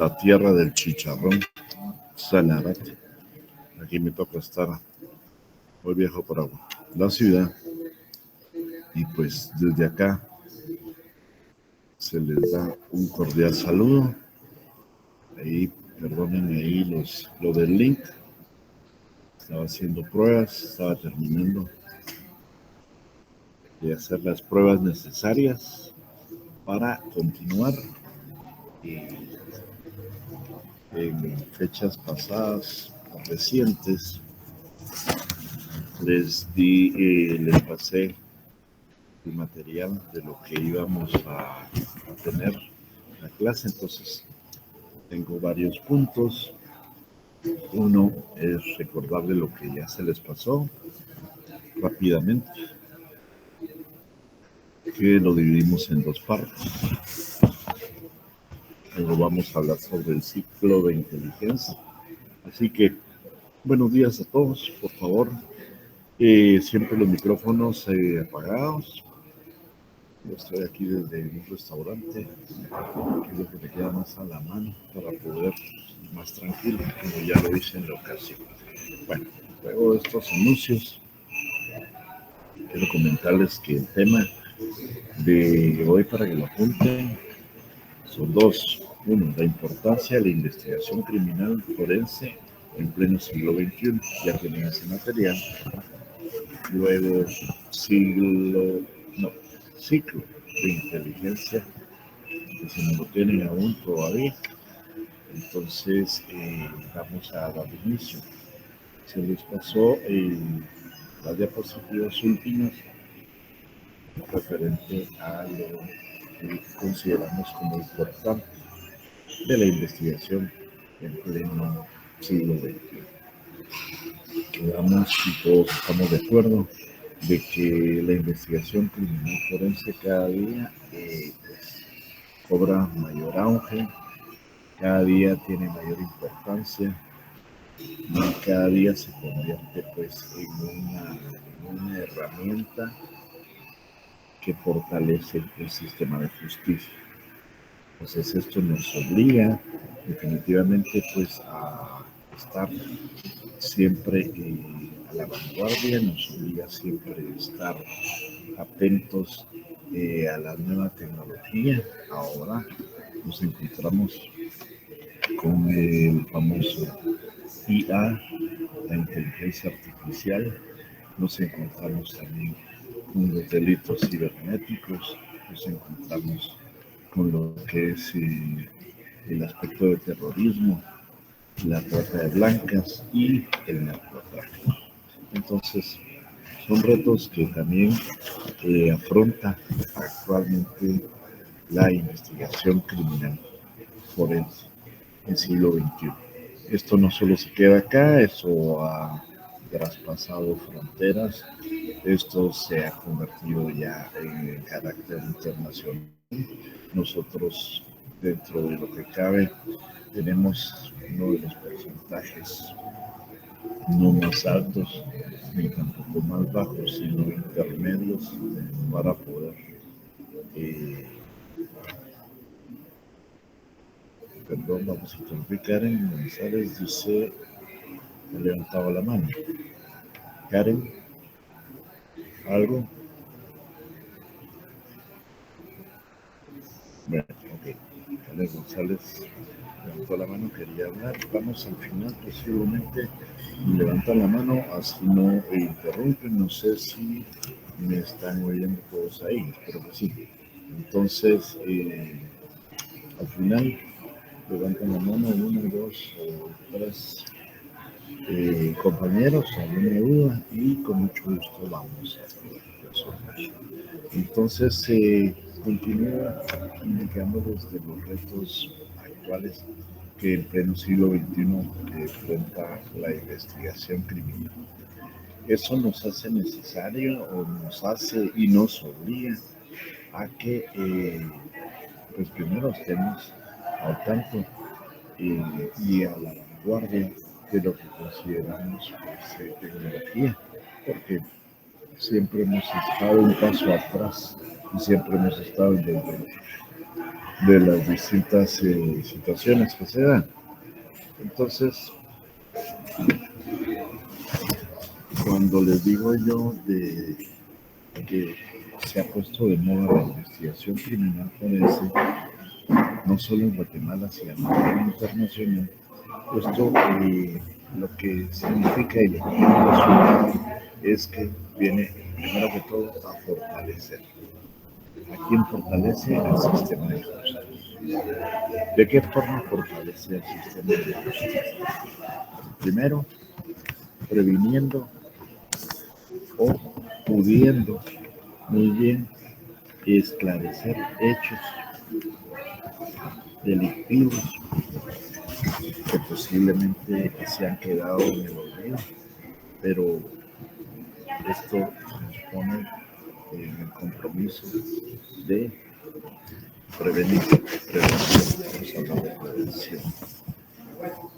la tierra del chicharrón, Sanarate. Aquí me toca estar. Hoy viajo por la ciudad y pues desde acá se les da un cordial saludo. Ahí, perdonen ahí lo del link. Estaba haciendo pruebas, estaba terminando de hacer las pruebas necesarias para continuar. En fechas pasadas, recientes, les pasé el material de lo que íbamos a tener en la clase. Entonces tengo varios puntos. Uno es recordarle lo que ya se les pasó rápidamente, que lo dividimos en dos partes. Luego vamos a hablar sobre el ciclo de inteligencia. Así que buenos días a todos, por favor. Siempre los micrófonos apagados. Yo estoy aquí desde un restaurante, que es lo que me queda más a la mano para poder ir más tranquilo, como ya lo hice en la ocasión. Bueno, luego de estos anuncios, quiero comentarles que el tema de hoy, para que lo apunten, son dos. Uno, la importancia de la investigación criminal forense en pleno siglo XXI. Ya tienen ese material. Luego, ciclo de inteligencia, que si no lo tienen aún todavía, entonces vamos a dar inicio. Se les pasó las diapositivas últimas referente a lo que consideramos como importante de la investigación en pleno siglo XXI. Quedamos y todos estamos de acuerdo de que la investigación criminal forense cada día pues, cobra mayor auge, cada día tiene mayor importancia y cada día se convierte pues en una herramienta que fortalece el sistema de justicia. Entonces esto nos obliga definitivamente pues a estar siempre a la vanguardia, nos obliga siempre a estar atentos a la nueva tecnología. Ahora nos encontramos con el famoso IA, la inteligencia artificial. Nos encontramos también con los delitos cibernéticos, nos encontramos con lo que es el aspecto de terrorismo, la trata de blancas y el narcotráfico. Entonces, son retos que también afronta actualmente la investigación criminal forense en siglo XXI. Esto no solo se queda acá, eso ha traspasado fronteras, esto se ha convertido ya en carácter internacional. Nosotros, dentro de lo que cabe, tenemos uno de los porcentajes no más altos ni tampoco más bajos, sino intermedios para poder vamos a interrumpir. Karen González dice, ha levantado la mano. Karen, ¿algo? Bueno, ok. Karen González levantó la mano, quería hablar. Vamos al final, posiblemente levantan la mano, así no interrumpen. No sé si me están oyendo todos ahí, espero que sí. Entonces, al final, levantan la mano, 1, 2 o 3 compañeros, alguna duda, y con mucho gusto vamos a resolver. Entonces, continúa indicándoles de los retos actuales que en pleno siglo XXI enfrenta la investigación criminal. Eso nos hace necesario o nos hace y nos obliga a que pues primero estemos al tanto y a la vanguardia de lo que consideramos pues, tecnología, porque siempre hemos estado un paso atrás y siempre hemos estado en desventaja. de las distintas situaciones que se dan. Entonces, cuando les digo yo de que se ha puesto de moda la investigación criminal forense, no solo en Guatemala, sino a nivel internacional, esto lo que significa y lo que tiene resultado es que viene, primero que todo, a fortalecer. ¿A quién fortalece? Al sistema de justicia. ¿De qué forma fortalece el sistema de justicia? Primero, previniendo o pudiendo muy bien esclarecer hechos delictivos que posiblemente se han quedado en el olvido, pero esto nos pone en el compromiso de prevenir. Estamos hablando de prevención.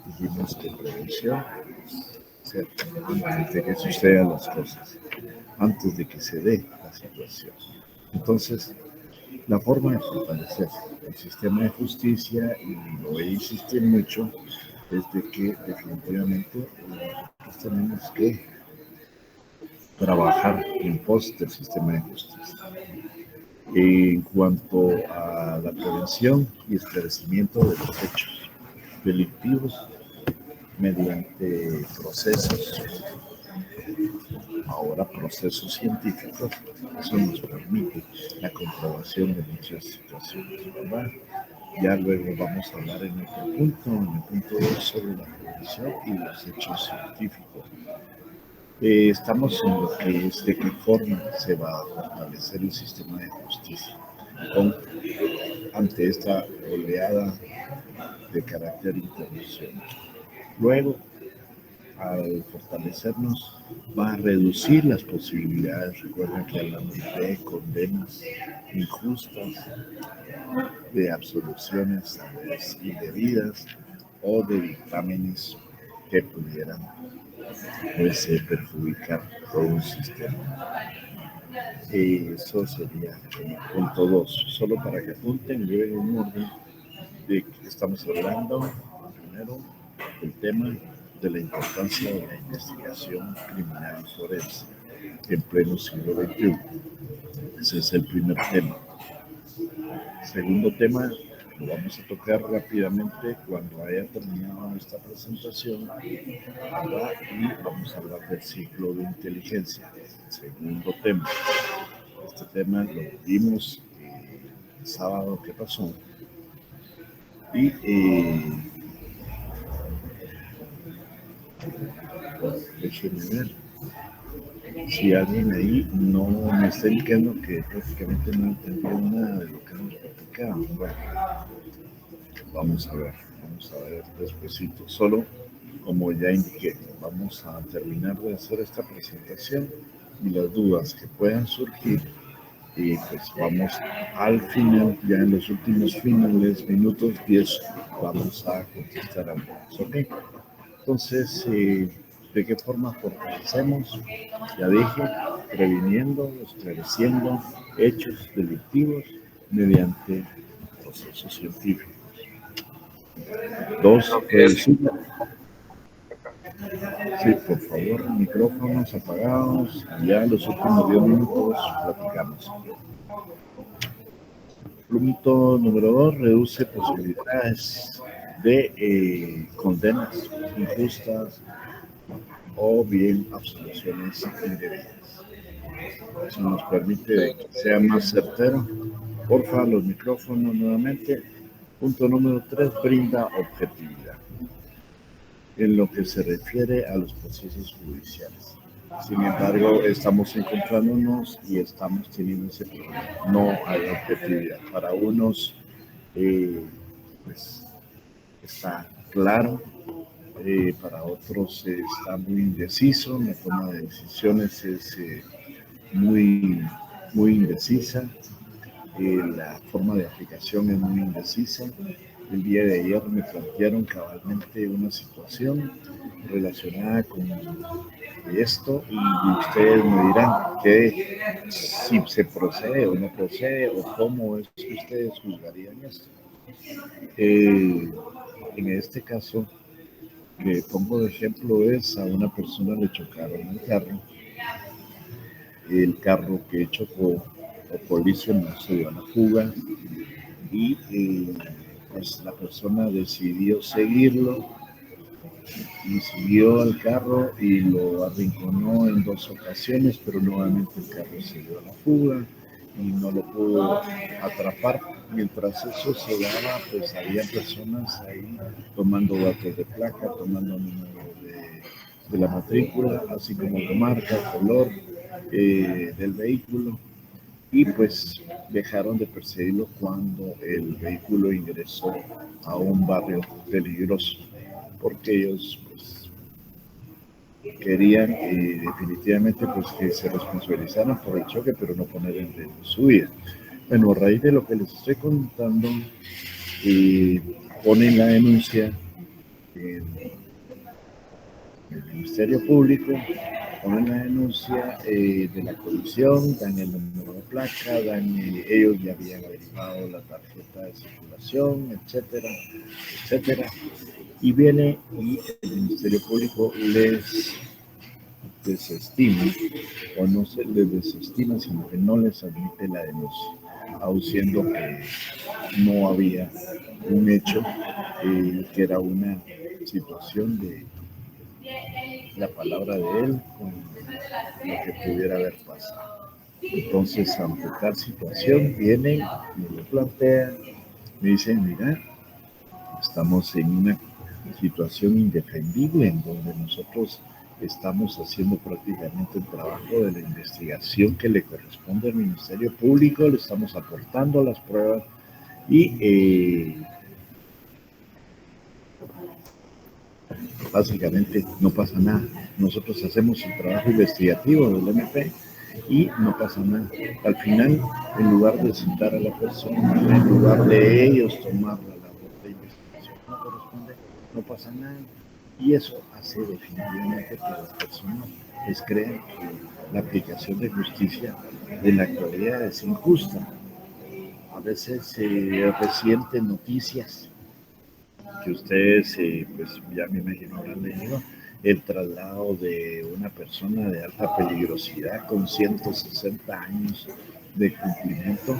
Dijimos que prevención, o sea, antes de que sucedan las cosas, antes de que se dé la situación. Entonces, la forma de fortalecer el sistema de justicia, y lo voy a insistir mucho, es de que definitivamente pues, tenemos que trabajar en pos del sistema de justicia. En cuanto a la prevención y esclarecimiento de los hechos delictivos mediante procesos, ahora procesos científicos, eso nos permite la comprobación de muchas situaciones, ¿verdad? Ya luego vamos a hablar en el punto 2, sobre la prevención y los hechos científicos. Estamos en lo que es de qué forma se va a fortalecer el sistema de justicia ante esta oleada de carácter internacional. Luego, al fortalecernos, va a reducir las posibilidades. Recuerden que hablamos de condenas injustas, de absoluciones indebidas o de dictámenes que pudieran perjudicar todo un sistema. Eso sería el punto 2. Solo para que apunten, lleven un orden de que estamos hablando primero del tema de la importancia de la investigación criminal y forense en pleno siglo XXI. Ese es el primer tema. Segundo tema, lo vamos a tocar rápidamente cuando haya terminado esta presentación, y vamos a hablar del ciclo de inteligencia. Segundo tema. Este tema lo vimos el sábado que pasó y déjenme ver si alguien ahí no me está indicando que prácticamente no entendió nada de lo que hemos platicado. Bueno, vamos a ver despuesito. Solo, como ya indiqué, vamos a terminar de hacer esta presentación y las dudas que puedan surgir, y pues vamos al final, ya en los últimos finales, minutos 10, vamos a contestar algunos, ¿ok? Entonces, ¿de qué forma fortalecemos? Ya dije, previniendo, esclareciendo hechos delictivos mediante procesos científicos. 2, reducir. Sí, por favor, micrófonos apagados. Ya los últimos 10 minutos platicamos. Punto número 2, reduce posibilidades de condenas injustas o bien absoluciones indebidas. Eso nos permite que sea más certero. Porfa, los micrófonos nuevamente. Punto número 3, brinda objetividad en lo que se refiere a los procesos judiciales. Sin embargo, estamos encontrándonos y estamos teniendo ese problema. No hay objetividad. Para unos, pues, está claro, para otros está muy indeciso, la toma de decisiones es muy indecisa, la forma de aplicación es muy indecisa. El día de ayer me plantearon cabalmente una situación relacionada con esto y ustedes me dirán que si se procede o no procede o cómo es que ustedes juzgarían esto. En este caso, que pongo de ejemplo es a una persona le chocaron el carro que chocó o colisionó se dio a la fuga y pues la persona decidió seguirlo y siguió al carro y lo arrinconó en 2 ocasiones, pero nuevamente el carro se dio a la fuga y no lo pudo atrapar. Mientras eso se daba, pues había personas ahí tomando datos de placa, tomando número de la matrícula, así como la marca, color del vehículo, y pues dejaron de perseguirlo cuando el vehículo ingresó a un barrio peligroso, porque ellos pues, querían definitivamente pues, que se responsabilizaran por el choque, pero no poner en riesgo su vida. Bueno, a raíz de lo que les estoy contando, ponen la denuncia en el Ministerio Público, ponen la denuncia de la colisión, dan el número de placa, ellos ya habían averiguado la tarjeta de circulación, etcétera, etcétera, y viene y el Ministerio Público les desestima, o no se les desestima, sino que no les admite la denuncia, aun siendo que no había un hecho, que era una situación de la palabra de él con lo que pudiera haber pasado. Entonces, ante tal situación, vienen, me lo plantean, me dicen, mira, estamos en una situación indefendible en donde nosotros estamos haciendo prácticamente el trabajo de la investigación que le corresponde al Ministerio Público, le estamos aportando las pruebas y básicamente no pasa nada. Nosotros hacemos el trabajo investigativo del MP y no pasa nada. Al final, en lugar de citar a la persona, en lugar de ellos tomar la labor de investigación que corresponde, no pasa nada. Y eso hace definitivamente que las personas les crean que la aplicación de justicia de la actualidad es injusta. A veces se resienten noticias que ustedes, pues ya me imagino habrán leído, el traslado de una persona de alta peligrosidad con 160 años de cumplimiento,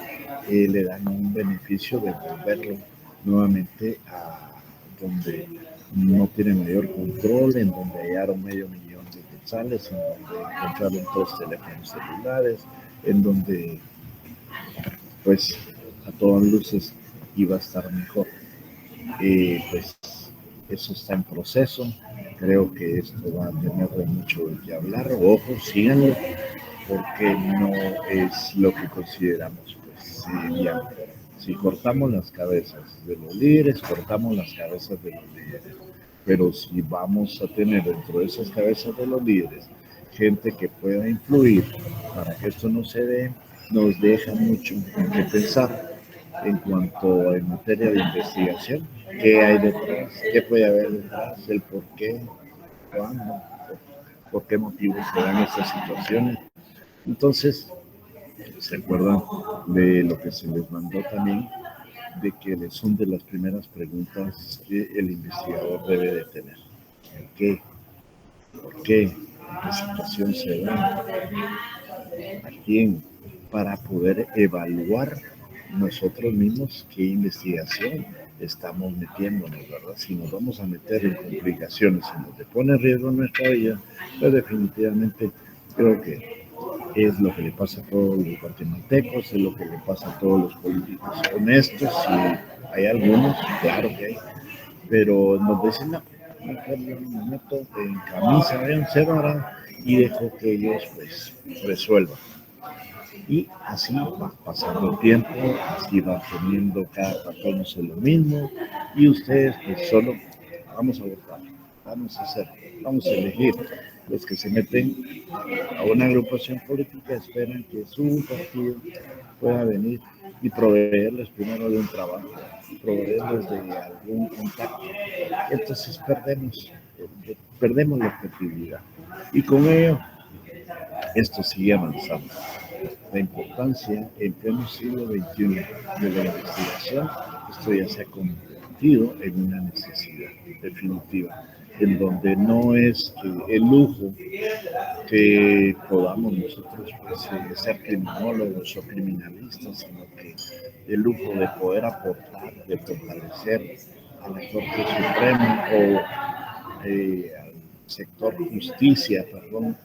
le dan un beneficio de volverlo nuevamente a donde no tiene mayor control, en donde hallaron $500,000 de quetzales, en donde encontraron 3 teléfonos celulares, en donde pues a todas luces iba a estar mejor. Pues eso está en proceso. Creo que esto va a tener de mucho de qué hablar. Ojo, síganlo, porque no es lo que consideramos pues, viable. Si cortamos las cabezas de los líderes, cortamos las cabezas de los líderes. Pero si vamos a tener dentro de esas cabezas de los líderes gente que pueda influir para que esto no se dé, nos deja mucho en qué pensar en cuanto a en materia de investigación, qué hay detrás, qué puede haber detrás, el por qué, cuándo, por qué motivos se dan estas situaciones. Entonces, se acuerdan de lo que se les mandó también, de que son de las primeras preguntas que el investigador debe de tener. ¿Por qué? ¿Por qué? ¿En qué situación se da? ¿A quién? Para poder evaluar nosotros mismos qué investigación estamos metiéndonos, ¿verdad? Si nos vamos a meter en complicaciones, si nos pone en riesgo nuestra vida, pues definitivamente creo que es lo que le pasa a todos los guatemaltecos, es lo que le pasa a todos los políticos honestos, si hay algunos, claro que hay, pero nos dicen, no, mejor yo me meto en camisa de 11 horas y dejo que ellos pues resuelvan. Y así va pasando el tiempo, así va teniendo cada patrón lo mismo, y ustedes pues solo vamos a votar, vamos a hacer, vamos a elegir. Los que se meten a una agrupación política esperan que su partido pueda venir y proveerles primero de un trabajo, proveerles de algún contacto. Entonces perdemos la objetividad. Y con ello, esto sigue avanzando. La importancia en pleno siglo XXI de la investigación esto ya se ha convertido en una necesidad definitiva, en donde no es el lujo que podamos nosotros pues, ser criminólogos o criminalistas, sino que el lujo de poder aportar, de fortalecer a la Corte Suprema o al sector justicia, perdón,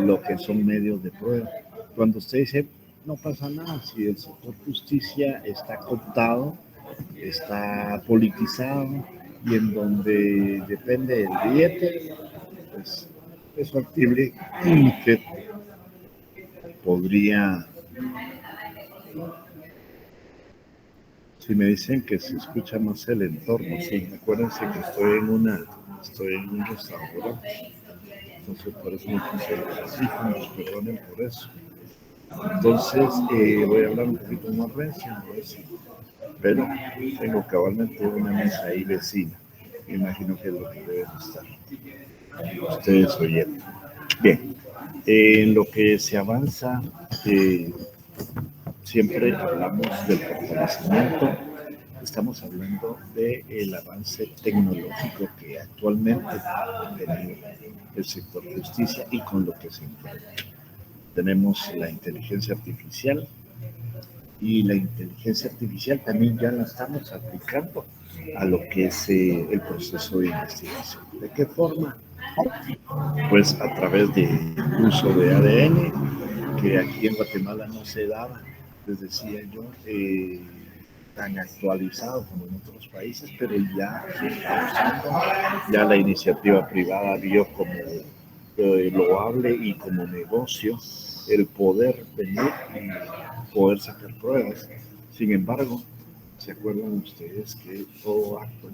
lo que son medios de prueba. Cuando usted dice, no pasa nada, si el sector justicia está cooptado, está politizado y en donde depende del billete, pues es factible que podría, si me dicen que se escucha más el entorno, sí, acuérdense que estoy en un restaurante, entonces por eso me puse los audífonos, perdonen por eso. Entonces voy a hablar un poquito más recio, pero tengo cabalmente una mesa ahí vecina, me imagino que es lo que deben estar ustedes oyendo. Bien, en lo que se avanza, siempre hablamos del fortalecimiento, estamos hablando del avance tecnológico que actualmente ha tenido el sector justicia y con lo que se enfrenta. Tenemos la inteligencia artificial y la inteligencia artificial también ya la estamos aplicando a lo que es el proceso de investigación. ¿De qué forma? Pues a través del uso de ADN, que aquí en Guatemala no se daba, les decía yo, tan actualizado como en otros países, pero ya se está usando, ya la iniciativa privada vio como loable y como negocio el poder venir y poder sacar pruebas. Sin embargo, ¿se acuerdan ustedes que todo acto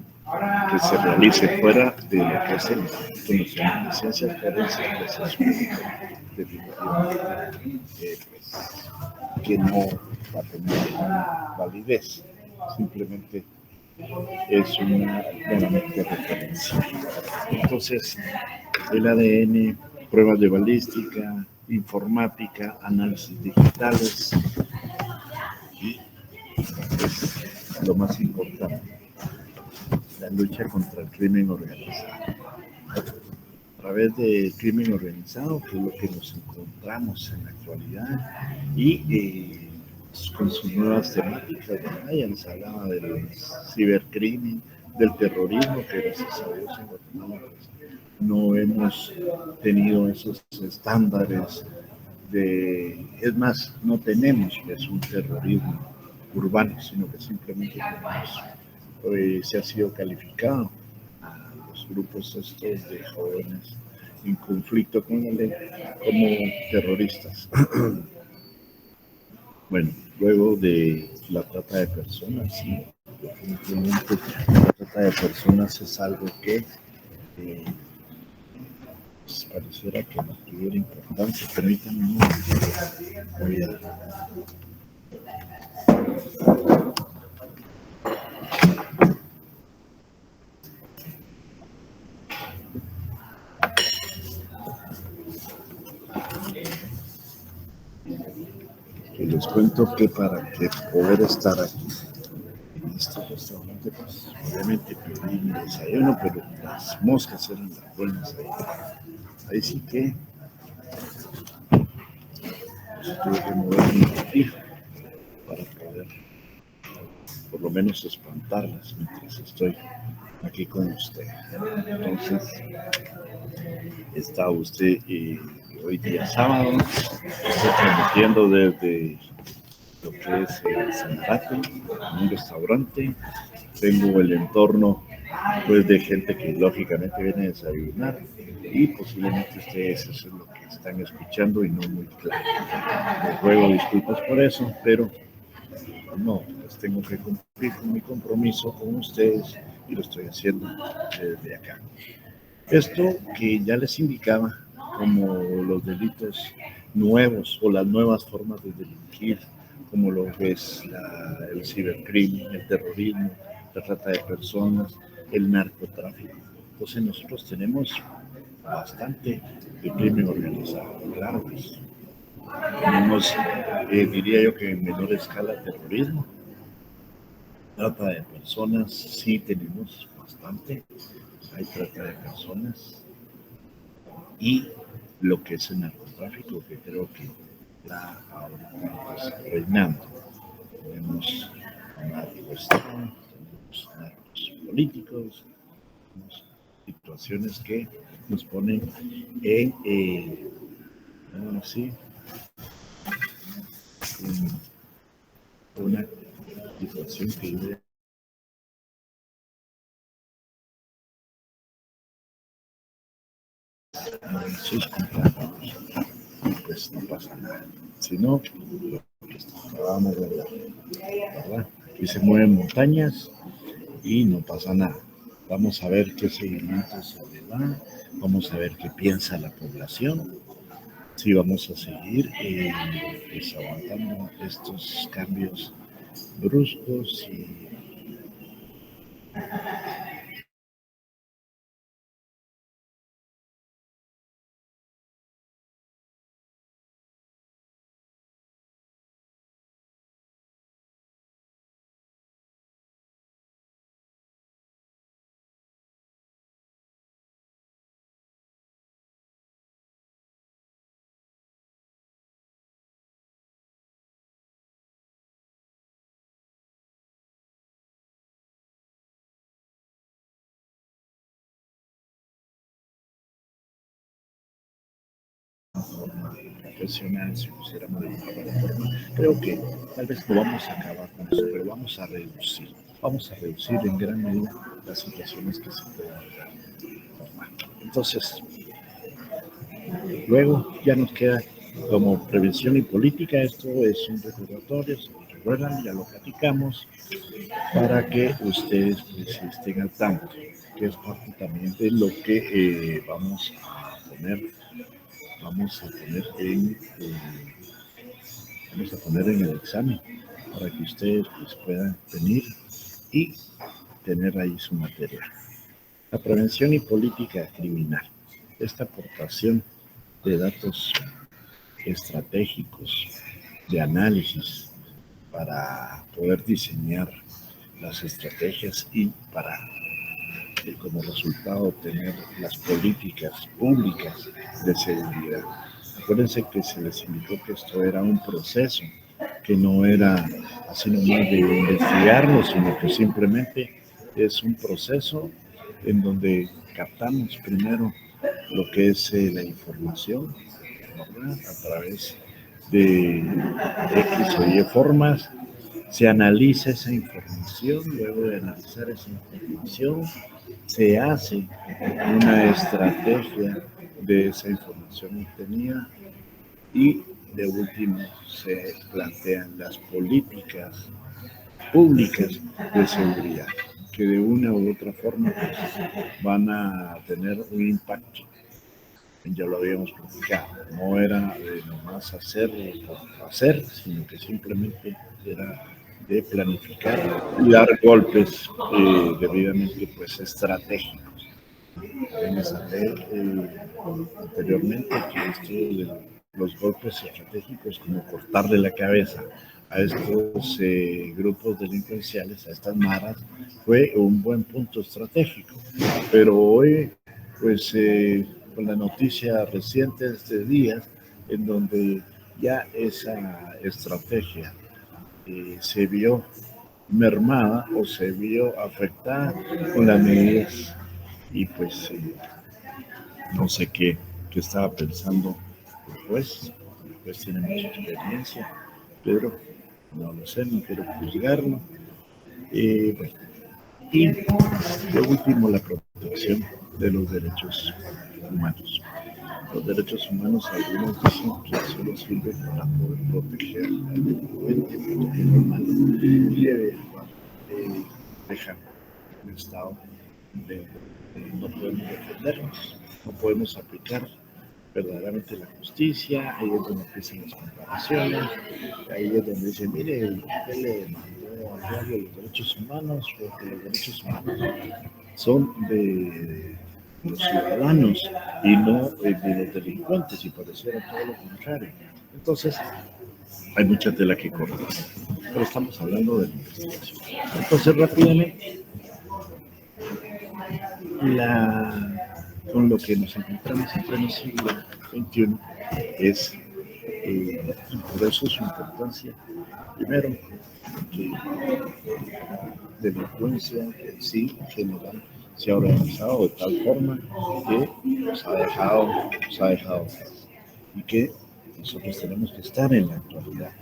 que se realice fuera de lo que es el Instituto Nacional de Ciencias Forenses pues es definitivamente pues, que no va a tener validez? Simplemente es una meramente referencia. Entonces, el ADN, pruebas de balística, informática, análisis digitales y es lo más importante, la lucha contra el crimen organizado. A través del crimen organizado, que es lo que nos encontramos en la actualidad, y con sus nuevas temáticas, ¿verdad? Ya les hablaba del cibercrimen, del terrorismo, que gracias a Dios en Guatemala pues, no hemos tenido esos estándares es más, no tenemos pues, un terrorismo urbano, sino que simplemente tenemos, se ha sido calificado a los grupos estos de jóvenes en conflicto con la ley como terroristas. Bueno, luego de la trata de personas, sí, definitivamente la trata de personas es algo que pues, pareciera que no tuviera importancia. Permítanme un momento. Voy a... Y les cuento que para que poder estar aquí en este restaurante, pues obviamente pedí mi desayuno, pero las moscas eran las buenas ahí. Ahí sí que pues, tuve que moverme un poquito para poder por lo menos espantarlas mientras estoy aquí con usted. Entonces, está usted hoy día sábado, estoy transmitiendo desde lo que es el Sanarate, un restaurante. Tengo el entorno pues de gente que lógicamente viene a desayunar y posiblemente ustedes eso es lo que están escuchando y no muy claro. Les ruego disculpas por eso, pero no, pues tengo que cumplir con mi compromiso con ustedes y lo estoy haciendo desde acá. Esto que ya les indicaba como los delitos nuevos o las nuevas formas de delinquir, como lo es el cibercrimen, el terrorismo, la trata de personas, el narcotráfico. Entonces nosotros tenemos bastante de crimen organizado, claro que sí. Tenemos, diría yo que en menor escala terrorismo, Trata de personas, sí tenemos bastante, hay trata de personas y lo que es el narcotráfico, que creo que está ahora pues, reinando. Tenemos narcos, tenemos narcos políticos, tenemos situaciones que nos ponen en, sí, en una situación que vive en sus compañeros, pues no pasa nada. Sino lo que acabamos de hablar, ¿verdad? Aquí se mueven montañas y no pasa nada. Vamos a ver qué seguimiento se le da, vamos a ver qué piensa la población, si vamos a seguir pues, aguantando estos cambios bruscos y forma profesional, si pusiéramos de una forma, creo que tal vez no vamos a acabar con eso, pero vamos a reducir en gran medida las situaciones que se pueden dar. Entonces, luego ya nos queda como prevención y política, esto es un recordatorio, se lo recuerdan, ya lo platicamos, para que ustedes pues, estén al tanto, que es parte también de lo que vamos a poner vamos a poner en el examen, para que ustedes pues, puedan venir y tener ahí su materia. La prevención y política criminal. Esta aportación de datos estratégicos, de análisis, para poder diseñar las estrategias y para como resultado tener las políticas públicas de seguridad. Acuérdense que se les indicó que esto era un proceso, que no era así nomás de investigarlo, sino que simplemente es un proceso en donde captamos primero lo que es la información, ¿verdad? A través de X o Y formas, se analiza esa información, luego de analizar esa información, se hace una estrategia de esa información obtenida y de último se plantean las políticas públicas de seguridad que de una u otra forma pues, van a tener un impacto. Ya lo habíamos platicado, no era de nomás hacer por hacer, sino que simplemente era de planificar y dar golpes debidamente pues estratégicos. Vamos a ver anteriormente que esto de los golpes estratégicos, como cortarle la cabeza a estos grupos delincuenciales, a estas maras, fue un buen punto estratégico. Pero hoy, pues, con la noticia reciente de este día, en donde ya esa estrategia se vio mermada o se vio afectada con las medidas y pues no sé qué estaba pensando el juez tiene mucha experiencia, pero no lo sé, no quiero juzgarlo. Bueno, y de último, la protección de los derechos humanos. Los derechos humanos, algunos dicen que solo sirven para poder proteger al delincuente, proteger al humano, y dejan un estado de no podemos defendernos, no podemos aplicar verdaderamente la justicia, ahí es donde empiezan las comparaciones, ahí es donde dicen, mire, usted le mandó al diario los derechos humanos, porque los derechos humanos son de los ciudadanos y no de los delincuentes, y pareciera todo lo contrario. Entonces, hay mucha tela que cortar, pero estamos hablando de la investigación. Entonces, rápidamente, con lo que nos encontramos en pleno siglo XXI es, y por eso su importancia, primero, que delincuencia en sí, en general, se ha organizado de tal forma que nos ha dejado y que nosotros tenemos que estar en la actualidad.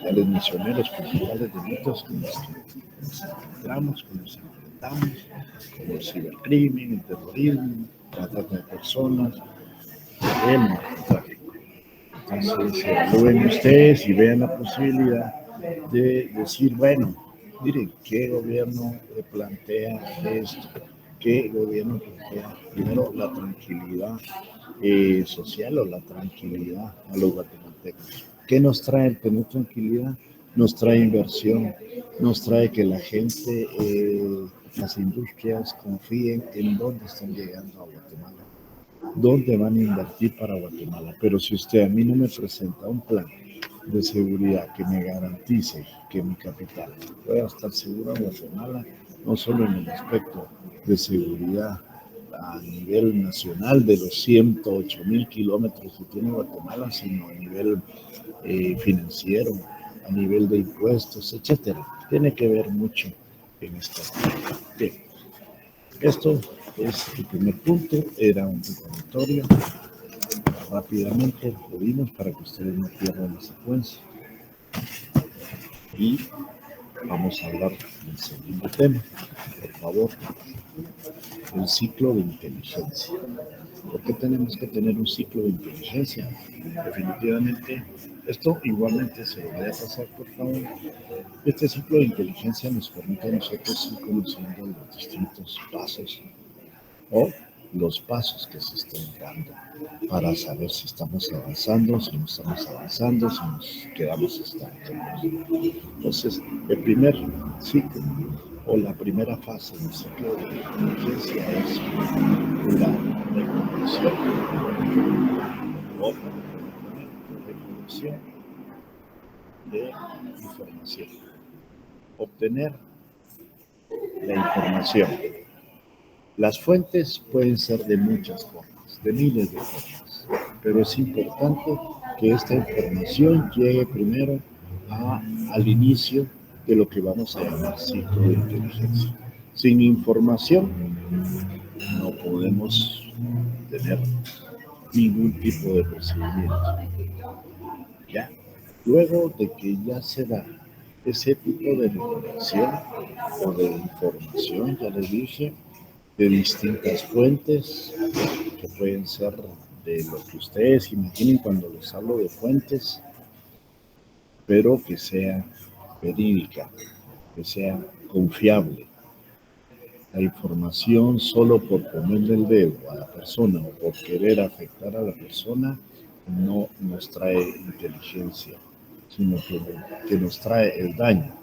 Ya les mencioné los principales delitos con los que nos encontramos, con los que enfrentamos, como el cibercrimen, el terrorismo, la trata de personas, el narcotráfico. Entonces, evalúen ustedes y vean la posibilidad de decir, bueno, miren, ¿qué gobierno plantea esto? ¿Qué gobierno plantea primero la tranquilidad social o la tranquilidad a los guatemaltecos? ¿Qué nos trae el tener tranquilidad? Nos trae inversión, nos trae que la gente, las industrias confíen en dónde están llegando a Guatemala, dónde van a invertir para Guatemala. Pero si usted a mí no me presenta un plan de seguridad que me garantice que mi capital pueda estar segura en Guatemala, no solo en el aspecto de seguridad a nivel nacional de los 108,000 kilómetros que tiene Guatemala, sino a nivel financiero, a nivel de impuestos, etcétera. Tiene que ver mucho en esta parte. Bien, esto es el primer punto, era un recordatorio. Rápidamente lo vimos para que ustedes no pierdan la secuencia. Y vamos a hablar del segundo tema, por favor, el ciclo de inteligencia. ¿Por qué tenemos que tener un ciclo de inteligencia? Definitivamente, esto igualmente se lo voy a pasar, por favor. Este ciclo de inteligencia nos permite a nosotros ir conociendo los distintos pasos o los pasos que se están dando para saber si estamos avanzando, si no estamos avanzando, si nos quedamos estancados. Entonces, el primer ciclo o la primera fase del ciclo de inteligencia es la recolección o recolección de información. Obtener la información. Las fuentes pueden ser de muchas formas, de miles de formas, pero es importante que esta información llegue primero al inicio de lo que vamos a llamar ciclo de inteligencia. Sin información no podemos tener ningún tipo de procedimiento. ¿Ya? Luego de que ya se da ese tipo de recolección o de información, ya les dije, de distintas fuentes, que pueden ser de lo que ustedes imaginen cuando les hablo de fuentes, pero que sea verídica, que sea confiable. La información solo por ponerle el dedo a la persona o por querer afectar a la persona no nos trae inteligencia, sino que nos trae el daño.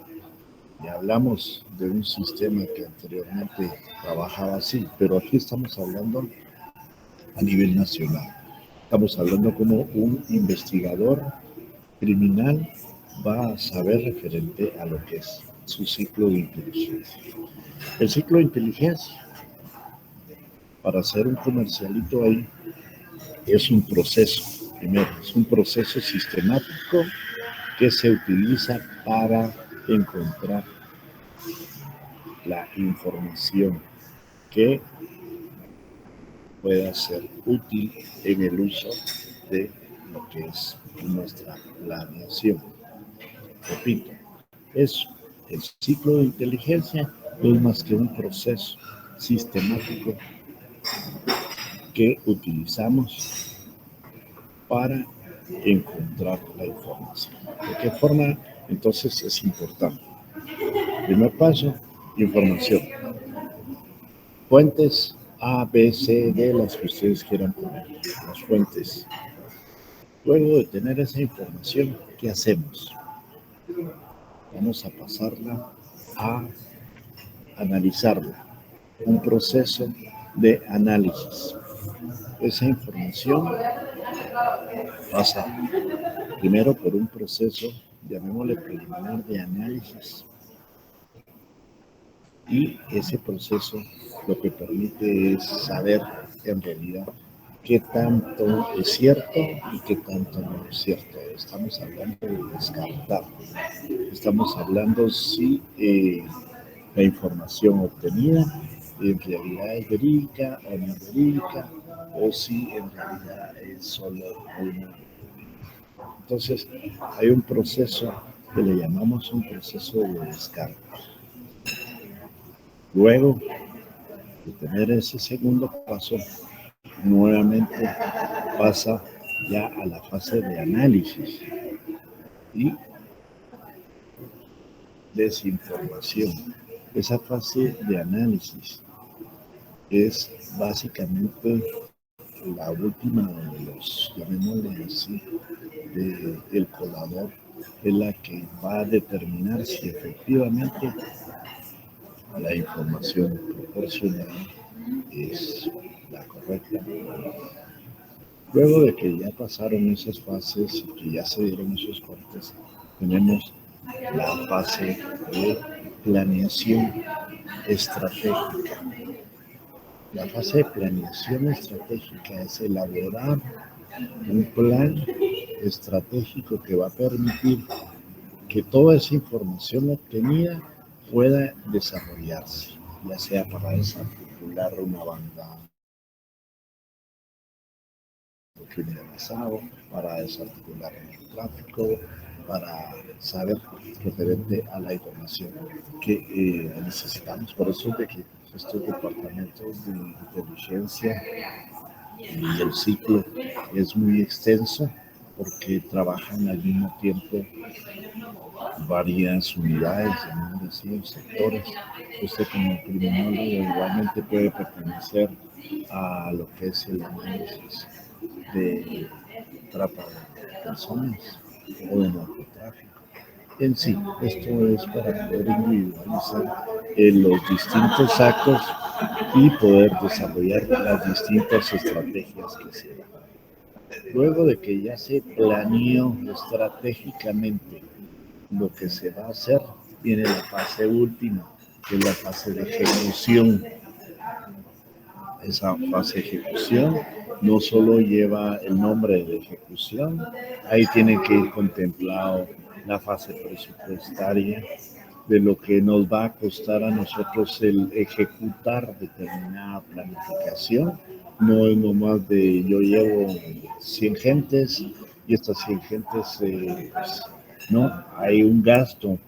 Y hablamos de un sistema que anteriormente trabajaba así, pero aquí estamos hablando a nivel nacional. Estamos hablando como un investigador criminal va a saber referente a lo que es su ciclo de inteligencia. El ciclo de inteligencia, para hacer un comercialito ahí, es un proceso, primero, es un proceso sistemático que se utiliza para encontrar la información que pueda ser útil en el uso de lo que es nuestra planeación. Repito, es el ciclo de inteligencia no es más que un proceso sistemático que utilizamos para encontrar la información. ¿De qué forma? Entonces es importante. Primer paso, información. Fuentes A, B, C, D, las que ustedes quieran poner, las fuentes. Luego de tener esa información, ¿qué hacemos? Vamos a pasarla a analizarla, un proceso de análisis. Esa información pasa primero por un proceso, llamémosle preliminar, de análisis. Y ese proceso lo que permite es saber en realidad qué tanto es cierto y qué tanto no es cierto. Estamos hablando de descartar. Estamos hablando si la información obtenida en realidad es verídica o no es verídica, o si en realidad es solo una. Entonces, hay un proceso que le llamamos un proceso de descarte. Luego de tener ese segundo paso, nuevamente pasa ya a la fase de análisis y desinformación. Esa fase de análisis es básicamente la última de los, llamémosle así, del colador, es la que va a determinar si efectivamente la información proporcionada es la correcta. Luego de que ya pasaron esas fases y que ya se dieron esos cortes, tenemos la fase de planeación estratégica. La fase de planeación estratégica es elaborar un plan estratégico que va a permitir que toda esa información obtenida pueda desarrollarse, ya sea para desarticular una banda criminalizado, para desarticular el tráfico, para saber referente a la información que necesitamos. Por eso es de que estos departamentos de inteligencia y el ciclo es muy extenso porque trabajan al mismo tiempo varias unidades, sectores. Usted como criminólogo igualmente puede pertenecer a lo que es el análisis de trata de personas o de narcotráfico. En sí, esto es para poder individualizar los distintos actos y poder desarrollar las distintas estrategias que se dan. Luego de que ya se planeó estratégicamente lo que se va a hacer, viene la fase última, que es la fase de ejecución. Esa fase de ejecución no solo lleva el nombre de ejecución, ahí tiene que ir contemplado la fase presupuestaria de lo que nos va a costar a nosotros el ejecutar determinada planificación. No es nomás de yo llevo 100 gentes y estas 100 gentes, pues, no, hay un gasto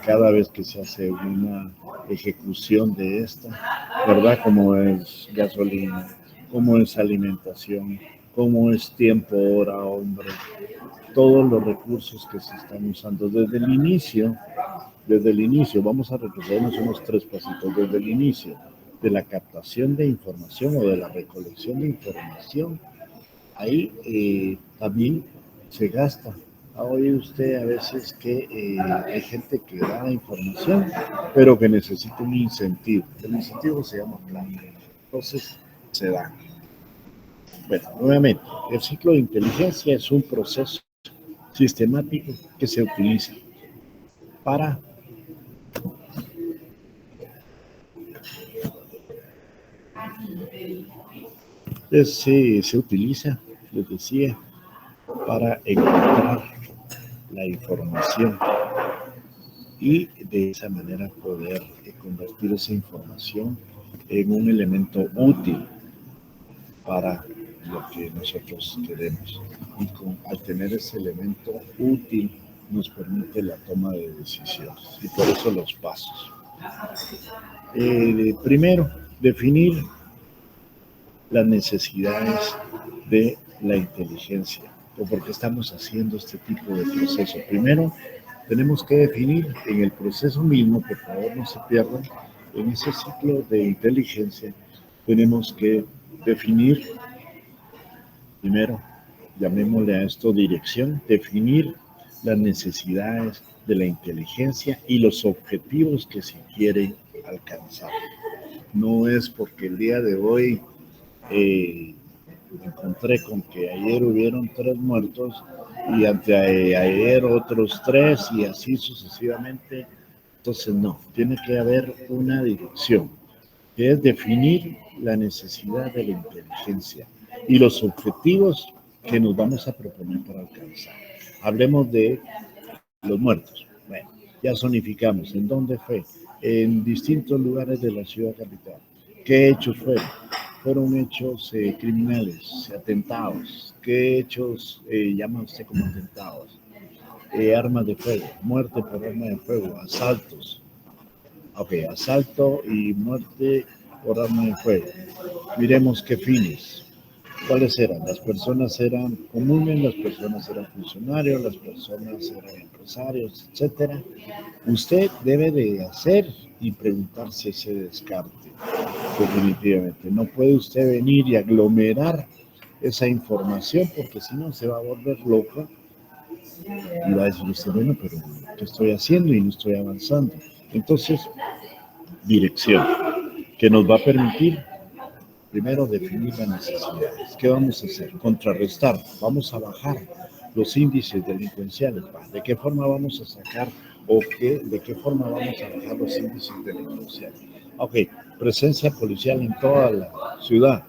cada vez que se hace una ejecución de esta, ¿verdad? Como es gasolina, como es alimentación, como es tiempo, hora, hombre, todos los recursos que se están usando desde el inicio. Vamos a retrocedernos unos 3 pasitos desde el inicio de la captación de información o de la recolección de información. Ahí también se gasta. Oye usted a veces que hay gente que da información, pero que necesita un incentivo. El incentivo se llama plata. Entonces, se da. Bueno, nuevamente, el ciclo de inteligencia es un proceso sistemático que se utiliza para se utiliza, les decía, para encontrar la información y de esa manera poder convertir esa información en un elemento útil para lo que nosotros queremos. Y al tener ese elemento útil nos permite la toma de decisiones. Y por eso los pasos. Primero, definir las necesidades de la inteligencia o por qué estamos haciendo este tipo de proceso. Primero, tenemos que definir en el proceso mismo, por favor no se pierdan, en ese ciclo de inteligencia tenemos que definir, primero, llamémosle a esto dirección, definir las necesidades de la inteligencia y los objetivos que se quieren alcanzar. No es porque el día de hoy me encontré con que ayer hubieron 3 muertos y anteayer otros 3 y así sucesivamente. Entonces, no, tiene que haber una dirección, que es definir la necesidad de la inteligencia y los objetivos que nos vamos a proponer para alcanzar. Hablemos de los muertos. Bueno, ya zonificamos. ¿En dónde fue? En distintos lugares de la ciudad capital. ¿Qué hechos fueron? Fueron hechos criminales, atentados. ¿Qué hechos llama usted como atentados? Armas de fuego, muerte por arma de fuego, asaltos. Ok, asalto y muerte por arma de fuego. Miremos qué fines. ¿Cuáles eran? Las personas eran comunes, las personas eran funcionarios, las personas eran empresarios, etcétera. Usted debe de hacer y preguntarse ese descarte, definitivamente. No puede usted venir y aglomerar esa información porque si no se va a volver loca y va a decir usted, bueno, pero ¿qué estoy haciendo y no estoy avanzando? Entonces, dirección, que nos va a permitir primero definir las necesidades. ¿Qué vamos a hacer? Contrarrestar, vamos a bajar los índices delincuenciales. ¿De qué forma vamos a sacar de qué forma vamos a bajar los índices delincuenciales? Ok, presencia policial en toda la ciudad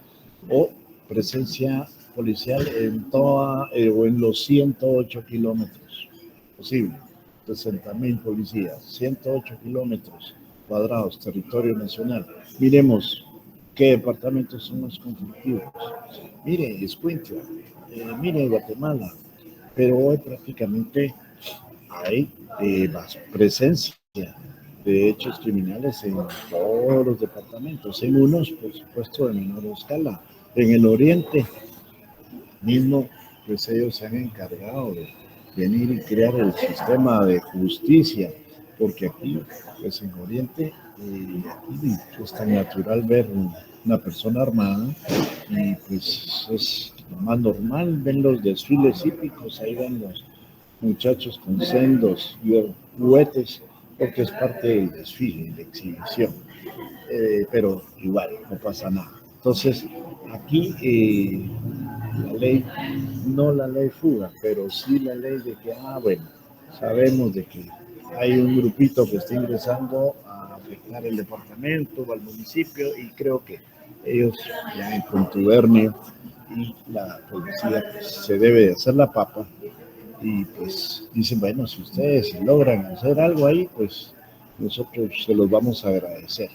o presencia policial en toda o en los 108 kilómetros posible. 60.000 policías, 108 kilómetros cuadrados, territorio nacional. Miremos qué departamentos son más conflictivos. Mire, Escuintla, mire, Guatemala, pero hoy prácticamente hay más presencia de hechos criminales en todos los departamentos, en unos, por supuesto, de menor escala. En el oriente mismo, pues ellos se han encargado de venir y crear el sistema de justicia, porque aquí, pues en Oriente, aquí es tan natural ver una persona armada y pues es lo más normal, ven los desfiles hípicos, ahí ven los muchachos con sendos y juguetes, porque es parte del desfile, de exhibición, pero igual, no pasa nada. Entonces, aquí la ley, no la ley fuga, pero sí la ley de que, bueno, sabemos de que hay un grupito que está ingresando a afectar el departamento o al municipio y creo que ellos ya en contubernio y la policía pues, se debe de hacer la papa y pues dicen, bueno, si ustedes logran hacer algo ahí, pues nosotros se los vamos a agradecer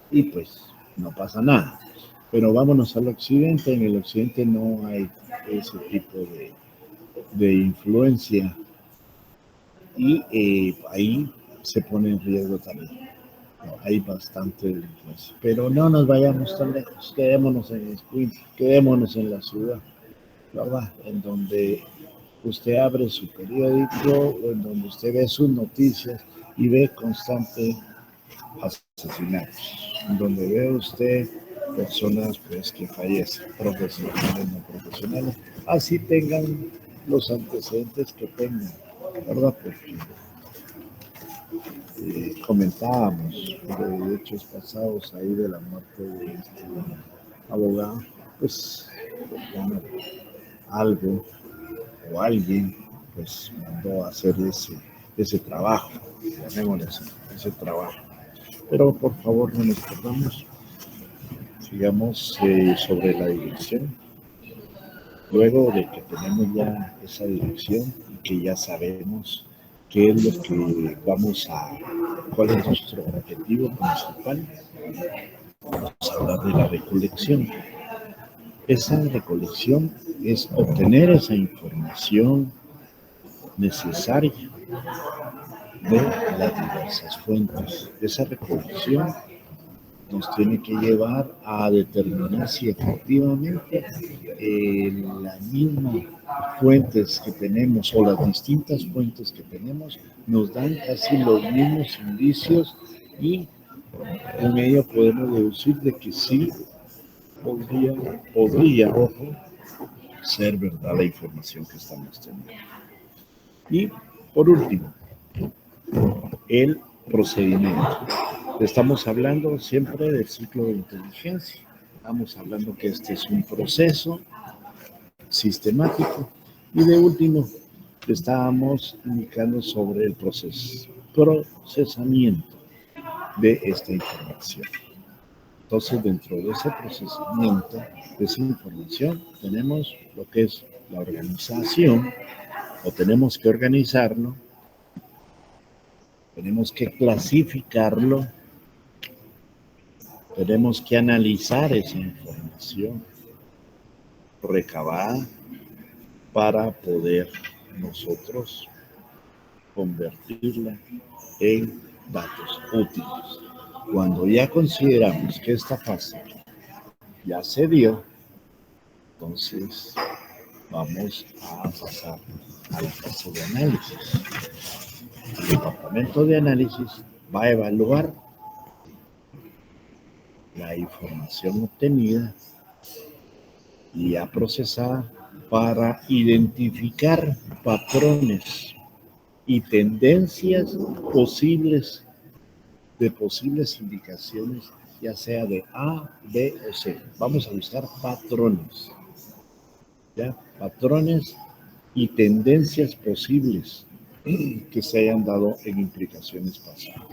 y pues no pasa nada. Pero vámonos al occidente, en el occidente no hay ese tipo de influencia y ahí se pone en riesgo también. No, hay bastante delincuencia. Pero no nos vayamos tan lejos, quedémonos en Escuintla, quedémonos en la ciudad, ¿verdad? En donde usted abre su periódico o en donde usted ve sus noticias y ve constante asesinatos, en donde ve usted personas pues que fallecen, profesionales, no profesionales, así tengan los antecedentes que tengan, ¿verdad? Porque comentábamos de hechos pasados ahí de la muerte de este abogado, pues bueno, algo o alguien pues mandó a hacer ese trabajo, llamémosle así, ese trabajo. Pero por favor no nos perdamos, sigamos sobre la dirección. Luego de que tenemos ya esa dirección y que ya sabemos qué es lo que cuál es nuestro objetivo principal, vamos a hablar de la recolección. Esa recolección es obtener esa información necesaria de las diversas fuentes. Esa recolección nos tiene que llevar a determinar si efectivamente las mismas fuentes que tenemos o las distintas fuentes que tenemos nos dan casi los mismos indicios y con ello podemos deducir de que sí podría, ojo, ser verdad la información que estamos teniendo. Y por último, el procedimiento. Estamos hablando siempre del ciclo de inteligencia. Estamos hablando que este es un proceso sistemático. Y de último, estábamos indicando sobre el procesamiento de esta información. Entonces, dentro de ese procesamiento de esa información, tenemos lo que es la organización, o tenemos que organizarlo, tenemos que clasificarlo, tenemos que analizar esa información recabada para poder nosotros convertirla en datos útiles. Cuando ya consideramos que esta fase ya se dio, entonces vamos a pasar a la fase de análisis. El departamento de análisis va a evaluar la información obtenida y ya procesada para identificar patrones y tendencias posibles de posibles indicaciones, ya sea de A, B o C. Vamos a buscar patrones, ¿ya? Patrones y tendencias posibles que se hayan dado en implicaciones pasadas.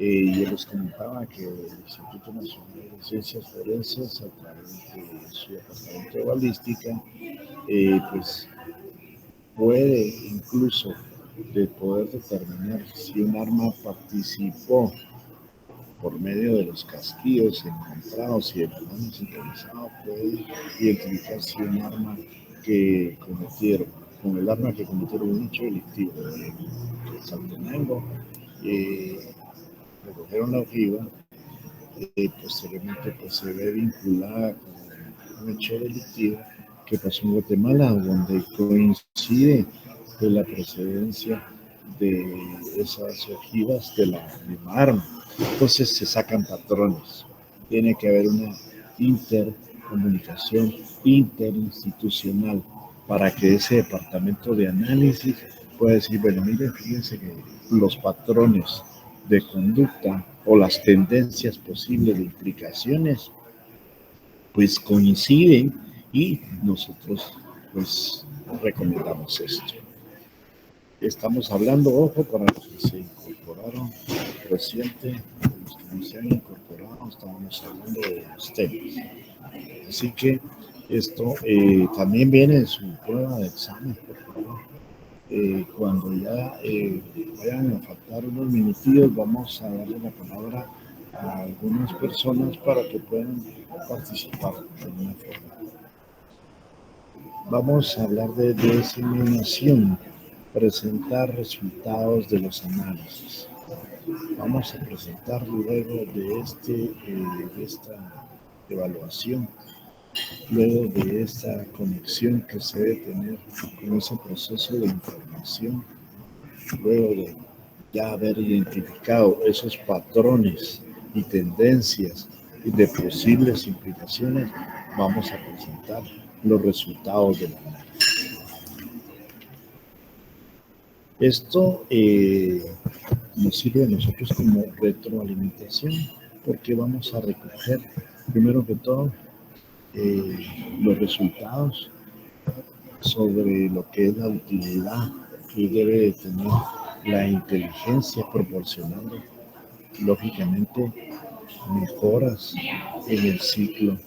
Yo les comentaba que el Instituto Nacional de Ciencias Forenses, a través de su departamento de balística, pues puede incluso de poder determinar si un arma participó por medio de los casquillos encontrados y el análisis realizado, puede identificar si un arma que cometieron, con el arma que cometieron un hecho delictivo en Saltenango, recogieron la ojiva, posteriormente pues, se ve vinculada con un hecho delictivo que pasó en Guatemala, donde coincide de la procedencia de esas ojivas de la misma arma. Entonces se sacan patrones. Tiene que haber una intercomunicación interinstitucional para que ese departamento de análisis pueda decir, bueno, mire, fíjense que los patrones de conducta o las tendencias posibles de implicaciones pues coinciden y nosotros pues recomendamos esto. Estamos hablando, ojo, para los que se incorporaron reciente, los que no se han incorporado, estamos hablando de los temas. Así que esto también viene en su prueba de examen, por favor. Cuando ya vayan a faltar unos minutillos, vamos a darle la palabra a algunas personas para que puedan participar de alguna forma. Vamos a hablar de diseminación, presentar resultados de los análisis. Vamos a presentar luego de esta evaluación, luego de esta conexión que se debe tener con ese proceso de información, luego de ya haber identificado esos patrones y tendencias y de posibles implicaciones, vamos a presentar los resultados del análisis. Esto nos sirve a nosotros como retroalimentación, porque vamos a recoger, primero que todo, los resultados sobre lo que es la utilidad que debe tener la inteligencia, proporcionando lógicamente mejoras en el ciclo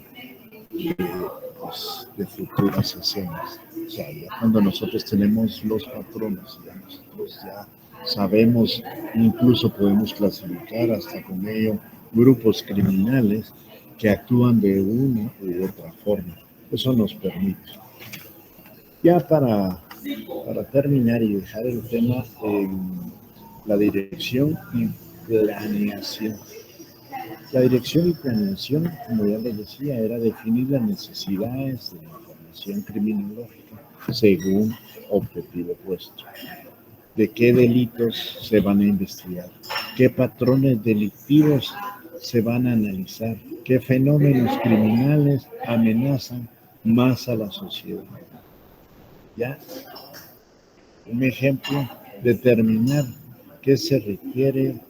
de futuras sesiones. O sea, ya cuando nosotros tenemos los patrones, ya nosotros ya sabemos, incluso podemos clasificar hasta con ello grupos criminales que actúan de una u otra forma. Eso nos permite. Ya para terminar y dejar el tema en la dirección y planeación. La dirección y planeación, como ya les decía, era definir las necesidades de la información criminológica según objetivo puesto. ¿De qué delitos se van a investigar? ¿Qué patrones delictivos se van a analizar? ¿Qué fenómenos criminales amenazan más a la sociedad? ¿Ya? Un ejemplo, determinar qué se requiere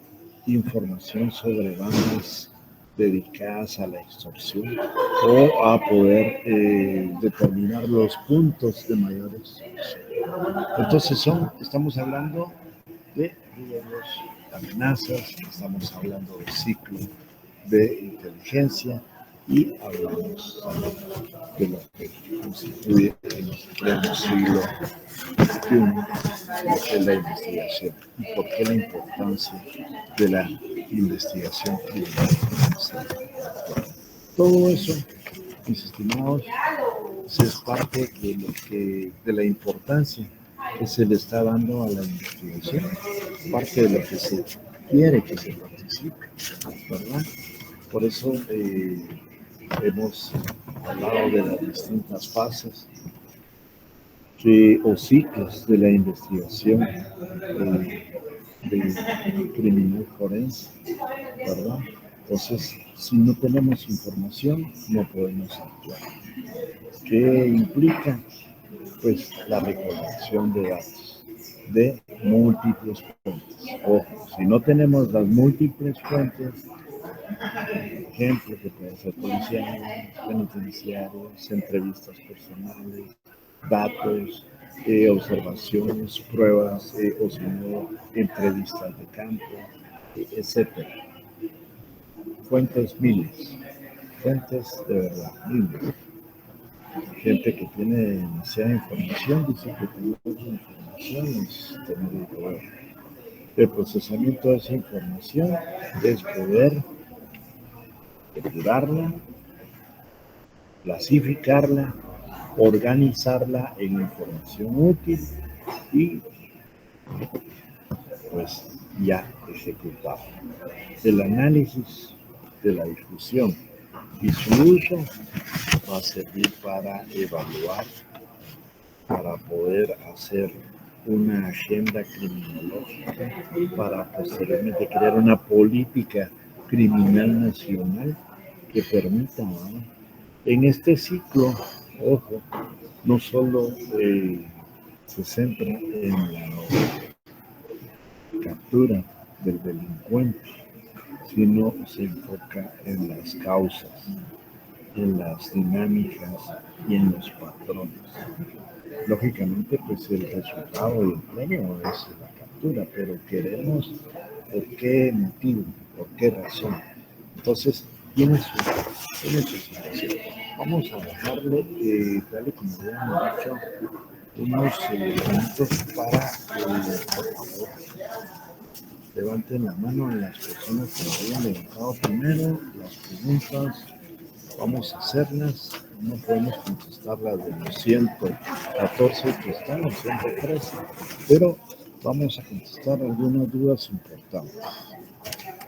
información sobre bandas dedicadas a la extorsión o a poder determinar los puntos de mayor extorsión. Entonces estamos hablando de, digamos, amenazas, estamos hablando de ciclo de inteligencia y hablamos de lo que constituye en pleno siglo XXI, lo que es la investigación y por qué la importancia de la investigación criminal. Todo eso, mis estimados, es parte de lo de la importancia que se le está dando a la investigación, parte de lo que se quiere que se participe, ¿verdad? Por eso hemos hablado de las distintas fases o ciclos de la investigación de criminal forense, ¿verdad? Entonces, si no tenemos información, no podemos actuar. ¿Qué implica? Pues la recolección de datos de múltiples fuentes. Ojo, si no tenemos las múltiples fuentes, ejemplo que pueden ser policiales, penitenciarios, entrevistas personales, datos, observaciones, pruebas, o si no, entrevistas de campo, etcétera. Fuentes miles, fuentes de verdad, miles. Gente que tiene demasiada información dice que tener información es tener el poder. El procesamiento de esa información es poder depurarla, clasificarla, organizarla en información útil y pues ya ejecutarla. El análisis de la difusión y su uso va a servir para evaluar, para poder hacer una agenda criminológica, para posteriormente crear una política criminal nacional que permita, ¿no? En este ciclo, ojo, no solo se centra en la captura del delincuente, sino se enfoca en las causas, en las dinámicas y en los patrones. Lógicamente, pues el resultado y el premio es la captura, pero queremos por qué motivo, por qué razón. Entonces, tiene su situación. Vamos a dejarle, tal y como habíamos dicho, unos minutos para, por favor, levanten la mano a las personas que lo hayan levantado primero, las preguntas. Vamos a hacerlas, no podemos contestarlas de los 114 que están, los 113, pero vamos a contestar algunas dudas importantes.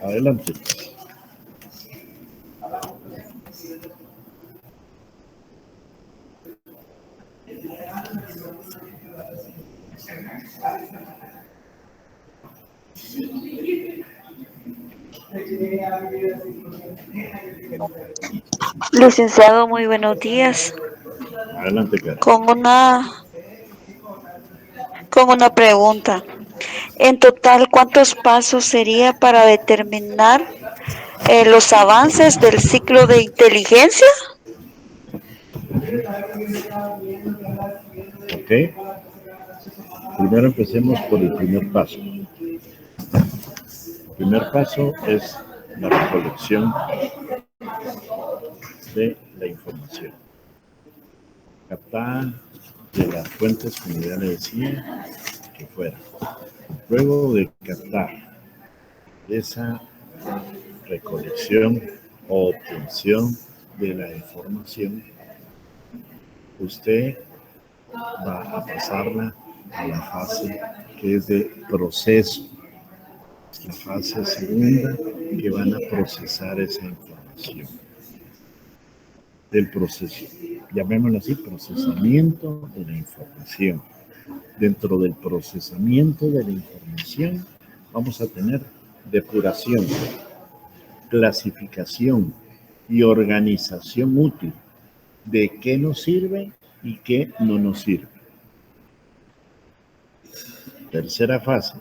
Adelante. Licenciado, muy buenos días. Adelante, Karen. Con una pregunta. En total, ¿cuántos pasos sería para determinar los avances del ciclo de inteligencia? Ok. Primero empecemos por el primer paso. El primer paso es la recolección de la información. Captar de las fuentes, como ya le decía, que fuera. Luego de captar esa recolección o obtención de la información, usted va a pasarla a la fase que es de proceso, la fase segunda que van a procesar esa información. Del proceso, llamémoslo así, procesamiento de la información. Dentro del procesamiento de la información vamos a tener depuración, clasificación y organización útil de qué nos sirve y qué no nos sirve. Tercera fase,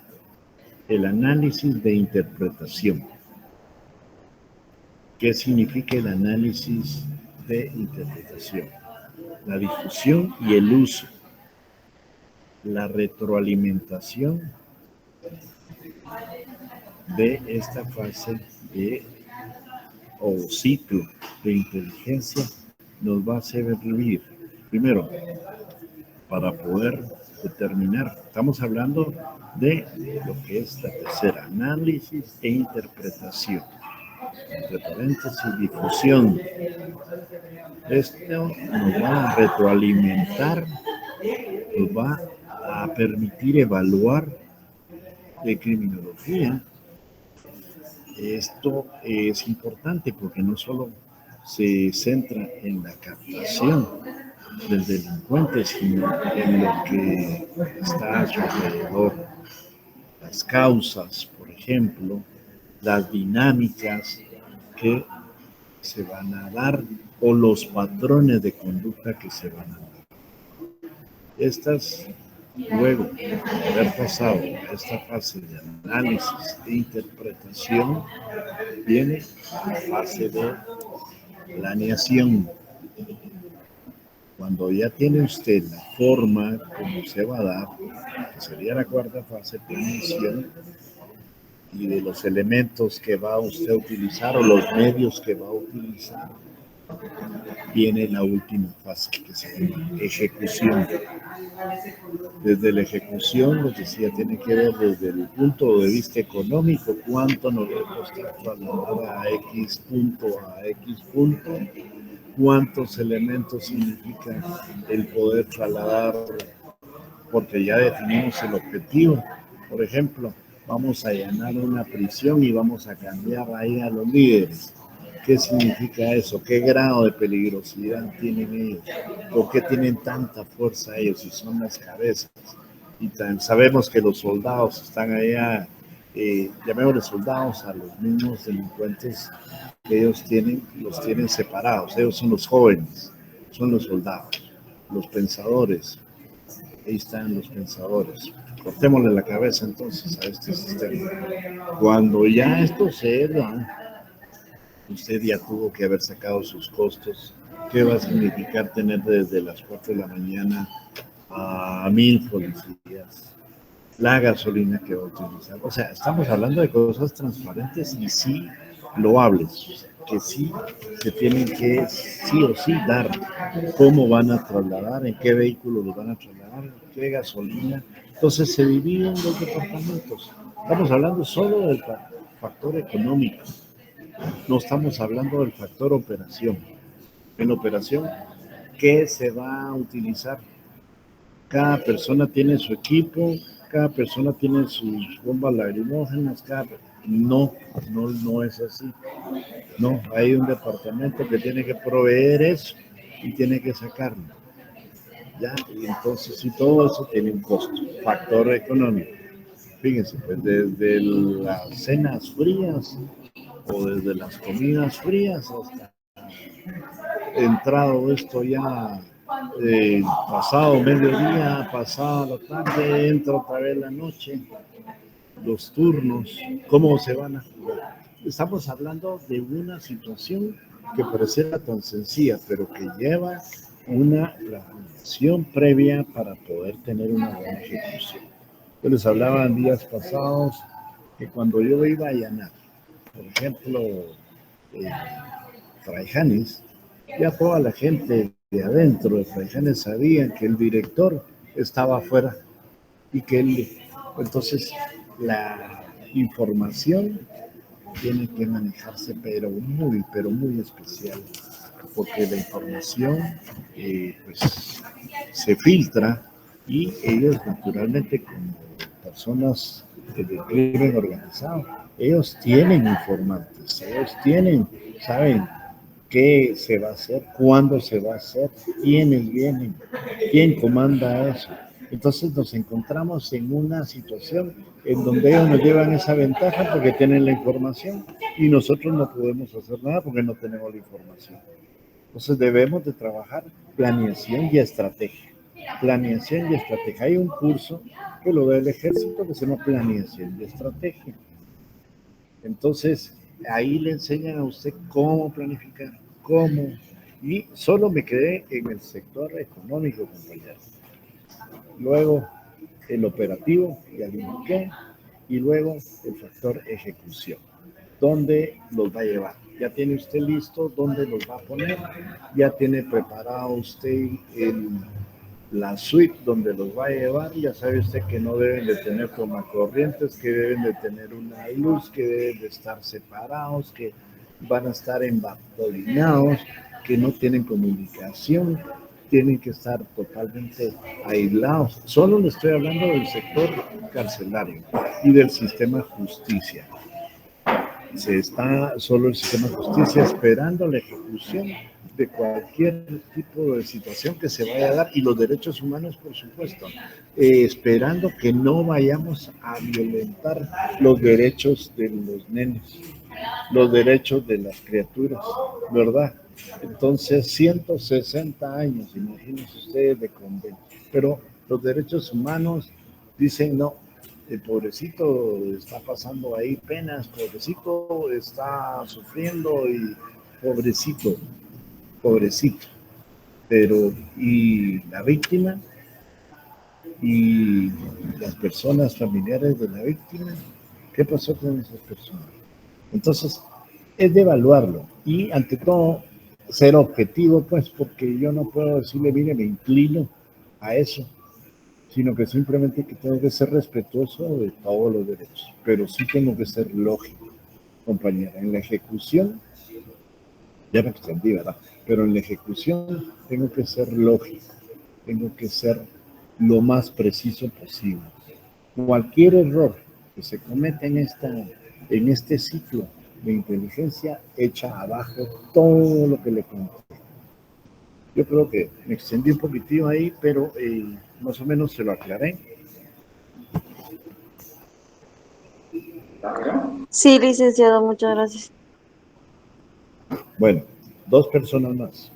el análisis de interpretación. ¿Qué significa el análisis de interpretación? La difusión y el uso, la retroalimentación de esta fase de o ciclo de inteligencia nos va a servir, primero, para poder determinar, estamos hablando de lo que es la tercera, análisis e interpretación, entre paréntesis, difusión. Esto nos va a retroalimentar, nos va a permitir evaluar de criminología. Esto es importante porque no solo se centra en la captación del delincuente, sino en lo que está a su alrededor, las causas, por ejemplo, las dinámicas que se van a dar o los patrones de conducta que se van a dar. Estas, luego de haber pasado esta fase de análisis e interpretación, viene la fase de planeación. Cuando ya tiene usted la forma como se va a dar, que sería la cuarta fase, planeación, y de los elementos que va usted a utilizar o los medios que va a utilizar, viene la última fase que se llama ejecución. Desde la ejecución, les decía, tiene que ver desde el punto de vista económico, cuánto nos va a costar trasladar a X punto a X punto, cuántos elementos significa el poder trasladar, porque ya definimos el objetivo. Por ejemplo, vamos a allanar una prisión y vamos a cambiar ahí a los líderes. ¿Qué significa eso? ¿Qué grado de peligrosidad tienen ellos? ¿Por qué tienen tanta fuerza ellos si son las cabezas? Y sabemos que los soldados están allá, llamémosle soldados a los mismos delincuentes que ellos tienen, los tienen separados. Ellos son los jóvenes, son los soldados, los pensadores. Ahí están los pensadores. Cortémosle la cabeza entonces a este sistema. Cuando ya esto se da, usted ya tuvo que haber sacado sus costos. ¿Qué va a significar tener desde las 4 de la mañana a 1000 policías? La gasolina que va a utilizar. O sea, estamos hablando de cosas transparentes y sí loables, que sí se tienen que sí o sí dar. ¿Cómo van a trasladar? ¿En qué vehículo los van a trasladar? ¿Qué gasolina? Entonces se dividen los departamentos. Estamos hablando solo del factor económico. No estamos hablando del factor operación. En operación, ¿qué se va a utilizar? Cada persona tiene su equipo, cada persona tiene sus bombas lacrimógenas, no es así. No, hay un departamento que tiene que proveer eso y tiene que sacarlo. ¿Ya? Y entonces, sí, todo eso tiene un costo, factor económico. Fíjense, pues desde las cenas frías o desde las comidas frías hasta entrado esto ya pasado mediodía, pasada la tarde, entra otra vez la noche, los turnos, cómo se van a jugar. Estamos hablando de una situación que pareciera tan sencilla, pero que lleva una planeación previa para poder tener una buena ejecución. Yo les hablaba en días pasados que cuando yo iba a allanar, por ejemplo, Fraijanes, ya toda la gente de adentro de Fraijanes sabían que el director estaba afuera y que él, entonces la información tiene que manejarse pero muy especial, porque la información pues se filtra y ellos naturalmente como personas del crimen organizado, ellos tienen informantes, ellos saben qué se va a hacer, cuándo se va a hacer, quiénes vienen, quién comanda eso. Entonces nos encontramos en una situación en donde ellos nos llevan esa ventaja porque tienen la información y nosotros no podemos hacer nada porque no tenemos la información. Entonces debemos de trabajar planeación y estrategia. Planeación y estrategia. Hay un curso que lo da el ejército que se llama planeación y estrategia. Entonces, Ahí le enseñan a usted cómo planificar, cómo. Y solo me quedé en el sector económico, compañero. Luego el operativo, ya le indiqué, y luego el factor ejecución. ¿Dónde los va a llevar? Ya tiene usted listo dónde los va a poner, ya tiene preparado usted la suite donde los va a llevar, ya sabe usted que no deben de tener tomacorrientes, que deben de tener una luz, que deben de estar separados, que van a estar embapolinados, que no tienen comunicación, tienen que estar totalmente aislados. Solo le estoy hablando del sector carcelario y del sistema de justicia. Se está solo el sistema de justicia esperando la ejecución de cualquier tipo de situación que se vaya a dar y los derechos humanos, por supuesto, esperando que no vayamos a violentar los derechos de los nenes, los derechos de las criaturas, ¿verdad? Entonces, 160 años, imagínense ustedes, de convenio. Pero los derechos humanos dicen no, el pobrecito está pasando ahí penas, pobrecito está sufriendo y pobrecito, pobrecito. Pero, ¿y la víctima? ¿Y las personas familiares de la víctima? ¿Qué pasó con esas personas? Entonces, es de evaluarlo y ante todo ser objetivo, pues, porque yo no puedo decirle, mire, me inclino a eso, sino que simplemente que tengo que ser respetuoso de todos los derechos, pero sí tengo que ser lógico, compañera. En la ejecución, ya me extendí, ¿verdad? Pero en la ejecución tengo que ser lógico, tengo que ser lo más preciso posible. Cualquier error que se cometa en este ciclo de inteligencia echa abajo todo lo que le conté. Yo creo que me extendí un poquitito ahí, pero más o menos se lo aclaré. Sí, licenciado, muchas gracias. Bueno, dos personas más.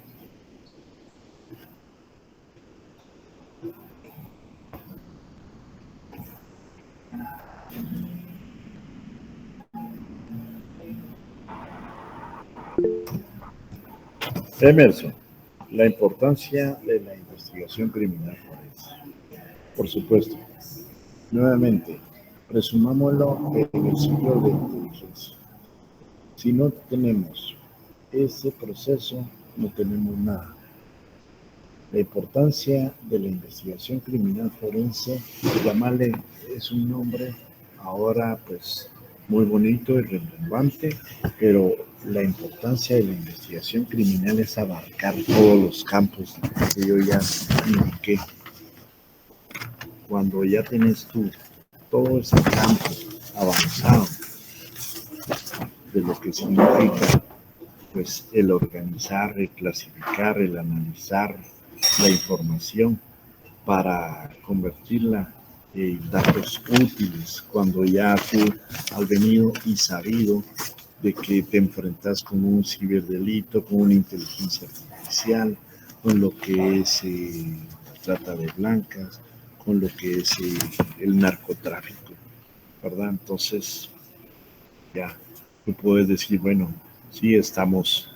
Emerson, la importancia de la investigación criminal forense. Por supuesto, nuevamente, resumámoslo en el ciclo de inteligencia. Si no tenemos ese proceso, no tenemos nada. La importancia de la investigación criminal forense, llamarle, es un nombre ahora pues muy bonito y relevante, pero la importancia de la investigación criminal es abarcar todos los campos que yo ya indiqué. Cuando ya tienes tú todo ese campo avanzado de lo que significa pues el organizar, el clasificar, el analizar la información para convertirla en datos útiles cuando ya tú has venido y sabido de que te enfrentas con un ciberdelito, con una inteligencia artificial, con lo que es trata de blancas, con lo que es el narcotráfico, ¿verdad? Entonces, ya, tú puedes decir, bueno, sí, estamos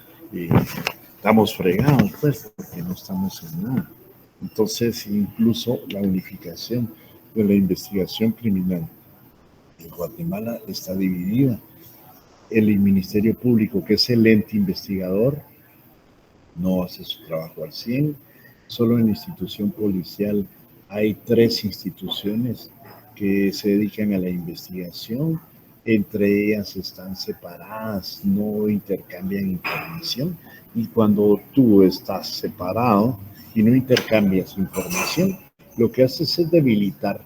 fregados, pues, porque no estamos en nada. Entonces, incluso la unificación de la investigación criminal en Guatemala está dividida. El Ministerio Público, que es el ente investigador, no hace su trabajo al 100. Solo en la institución policial hay 3 instituciones que se dedican a la investigación. Entre ellas están separadas, no intercambian información. Y cuando tú estás separado y no intercambias información, lo que haces es debilitar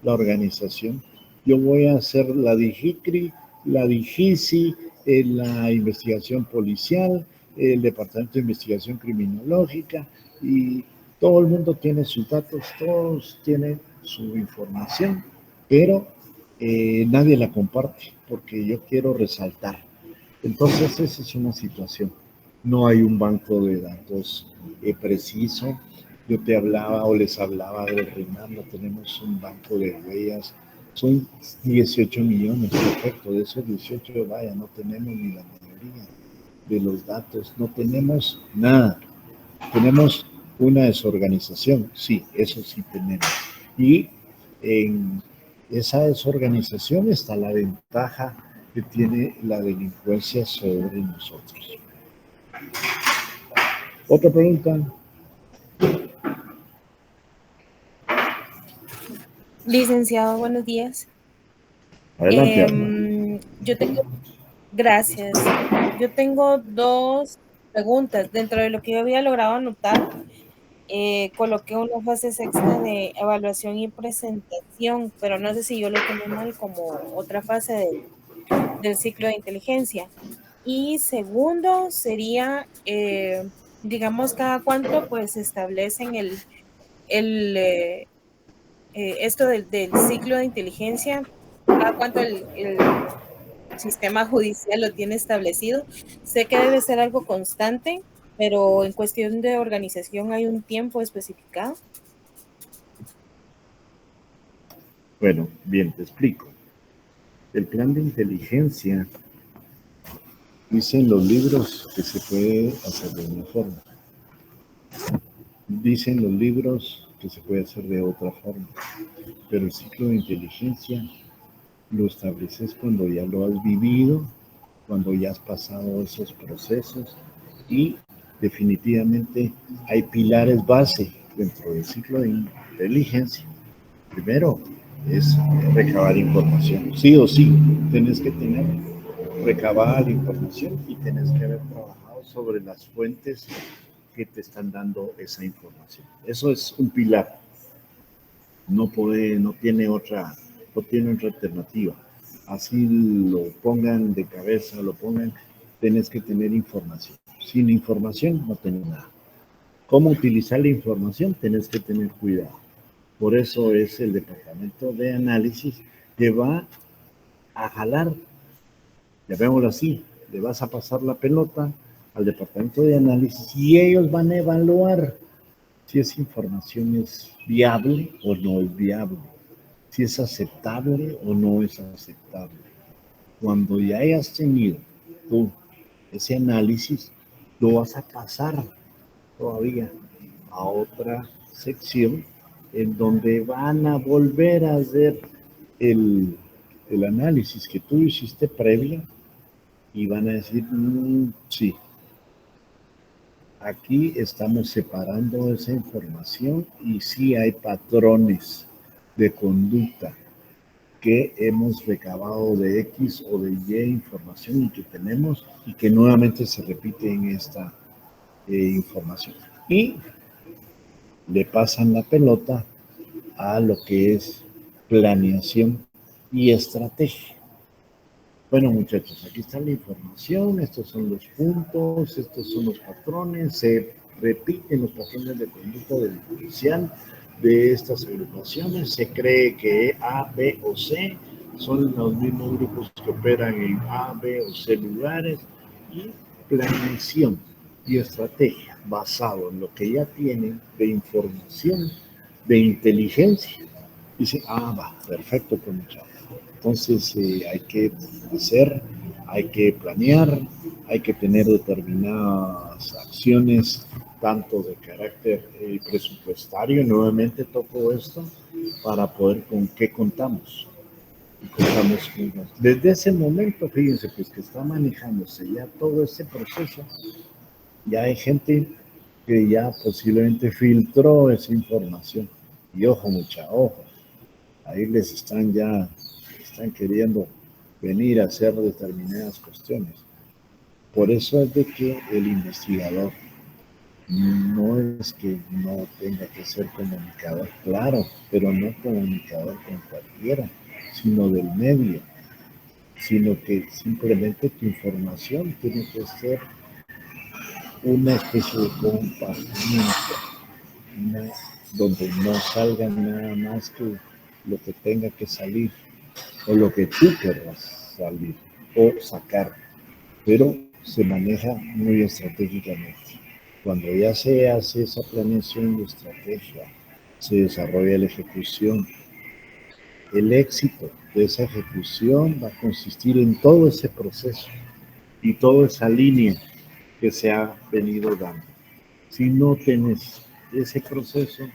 la organización. Yo voy a hacer la DIGICRI, la DIGICI, la investigación policial, el Departamento de Investigación Criminológica, y todo el mundo tiene sus datos, todos tienen su información, pero nadie la comparte porque yo quiero resaltar. Entonces esa es una situación. No hay un banco de datos preciso. Yo te hablaba o les hablaba del RIMAR, no tenemos un banco de huellas Son 18 millones, perfecto. De esos 18, vaya, no tenemos ni la mayoría de los datos, no tenemos nada. Tenemos una desorganización, sí, eso sí tenemos. Y en esa desorganización está la ventaja que tiene la delincuencia sobre nosotros. Otra pregunta. Licenciado, buenos días. Adelante, Arma. Yo tengo, gracias. Yo tengo dos preguntas. Dentro de lo que yo había logrado anotar, coloqué una fase sexta de evaluación y presentación, pero no sé si yo lo tomé mal como otra fase del ciclo de inteligencia. Y segundo sería, digamos, cada cuánto pues establecen esto del ciclo de inteligencia, cada cuánto el sistema judicial lo tiene establecido. Sé que debe ser algo constante, pero en cuestión de organización hay un tiempo especificado. Bueno, bien, te explico. El plan de inteligencia dice en los libros que se puede hacer de una forma. Dicen los libros que se puede hacer de otra forma. Pero el ciclo de inteligencia lo estableces cuando ya lo has vivido, cuando ya has pasado esos procesos y definitivamente hay pilares base dentro del ciclo de inteligencia. Primero es recabar información. Sí o sí, tienes que tener recabada la información y tienes que haber trabajado sobre las fuentes que te están dando esa información. Eso es un pilar. No tiene otra alternativa. Así lo pongan de cabeza, lo pongan, tienes que tener información. Sin información no tenés nada. ¿Cómo utilizar la información? Tienes que tener cuidado. Por eso es el departamento de análisis que va a jalar, llamémoslo así, le vas a pasar la pelota al departamento de análisis y ellos van a evaluar si esa información es viable o no es viable, si es aceptable o no es aceptable. Cuando ya hayas tenido tú ese análisis, lo vas a pasar todavía a otra sección en donde van a volver a hacer el análisis que tú hiciste previo y van a decir, sí, aquí estamos separando esa información y sí hay patrones de conducta que hemos recabado de X o de Y información y que tenemos y que nuevamente se repite en esta información. Y le pasan la pelota a lo que es planeación y estrategia. Bueno, muchachos, aquí está la información, estos son los puntos, estos son los patrones, se repiten los patrones de conducta delincuencial de estas agrupaciones, se cree que A, B o C son los mismos grupos que operan en A, B o C lugares y planeación y estrategia basado en lo que ya tienen de información, de inteligencia. Dice, va, perfecto, pues muchachos. Entonces hay que hacer, hay que planear, hay que tener determinadas acciones, tanto de carácter presupuestario, nuevamente toco esto, para poder con qué contamos. Y contamos con, desde ese momento, fíjense, pues que está manejándose ya todo este proceso, ya hay gente que ya posiblemente filtró esa información. Y ojo, ojo, ahí les están queriendo venir a hacer determinadas cuestiones. Por eso es de que el investigador no es que no tenga que ser comunicador, claro, pero no comunicador con cualquiera, sino del medio, sino que simplemente tu información tiene que ser una especie de compartimiento, donde no salga nada más que lo que tenga que salir o lo que tú querrás salir o sacar, pero se maneja muy estratégicamente. Cuando ya se hace esa planeación y estrategia, se desarrolla la ejecución El éxito de esa ejecución va a consistir en todo ese proceso y toda esa línea que se ha venido dando. Si no tienes ese proceso,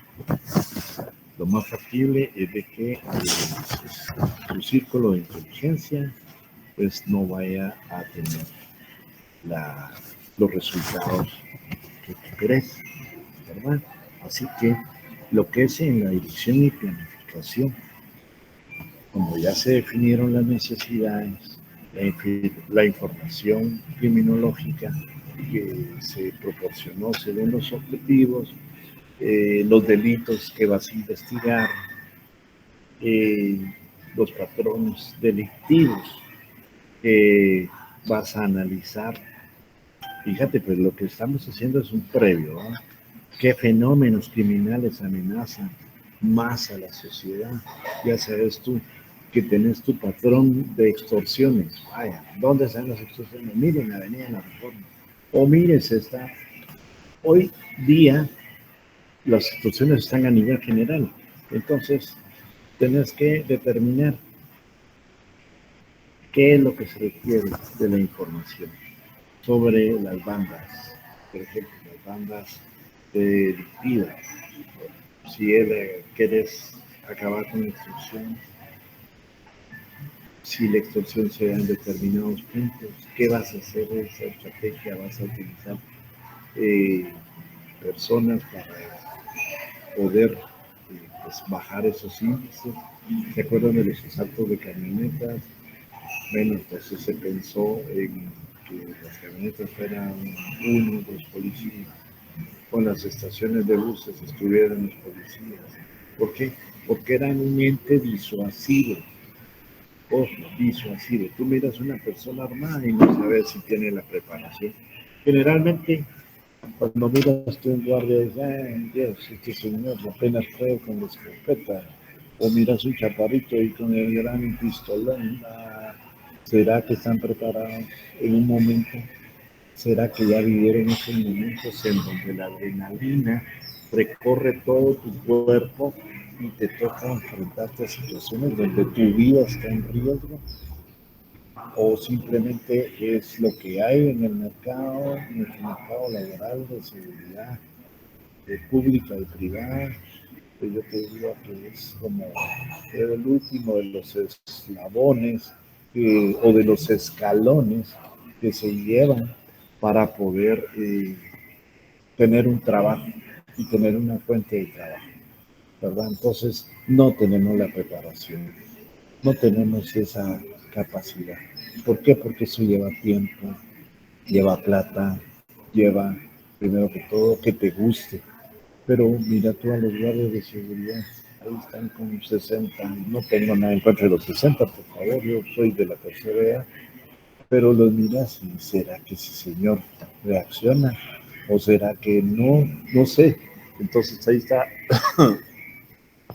lo más factible es de que tu círculo de inteligencia pues no vaya a tener los resultados que tú crees, ¿verdad? Así que lo que es en la dirección y planificación, como ya se definieron las necesidades, la información criminológica que se proporcionó según los objetivos, los delitos que vas a investigar, los patrones delictivos que vas a analizar. Fíjate, pues lo que estamos haciendo es un previo, ¿no? ¿Qué fenómenos criminales amenazan más a la sociedad? Ya sabes tú que tenés tu patrón de extorsiones. Vaya, ¿dónde están las extorsiones? Miren, la Avenida de la Reforma. O miren, hoy día las extorsiones están a nivel general. Entonces, tenés que determinar qué es lo que se requiere de la información sobre las bandas, por ejemplo, las bandas delictivas. Si quieres acabar con la extorsión, si la extorsión se da en determinados puntos, ¿qué vas a hacer? Esa estrategia vas a utilizar personas para poder pues, bajar esos índices. ¿Se acuerdan de los asaltos de camionetas? Bueno, entonces se pensó en que las camionetas fueran 1 o 2 policías, con las estaciones de buses estuvieran los policías. ¿Por qué? Porque eran un ente disuasivo. Ojo, disuasivo. Tú miras a una persona armada y no sabes si tiene la preparación. Generalmente, cuando miras tú un guardia, dices, ay, Dios, este señor apenas trae con la escopeta. O miras un chaparrito y con el gran pistolón. ¿Será que están preparados en un momento? ¿Será que ya vivieron esos momentos en donde la adrenalina recorre todo tu cuerpo y te toca enfrentarte a situaciones donde tu vida está en riesgo? ¿O simplemente es lo que hay en el mercado laboral de seguridad pública y privada? Pues yo te diría que es como el último de los eslabones o de los escalones que se llevan para poder tener un trabajo y tener una fuente de trabajo, ¿verdad? Entonces no tenemos la preparación, no tenemos esa capacidad. ¿Por qué? Porque eso lleva tiempo, lleva plata, lleva, primero que todo, que te guste. Pero mira tú a los guardias de seguridad, ahí están con 60, no tengo nada en contra de los 60, por favor, yo soy de la tercera edad, pero los miras y ¿será que ese señor reacciona? ¿O será que no? No sé. Entonces ahí está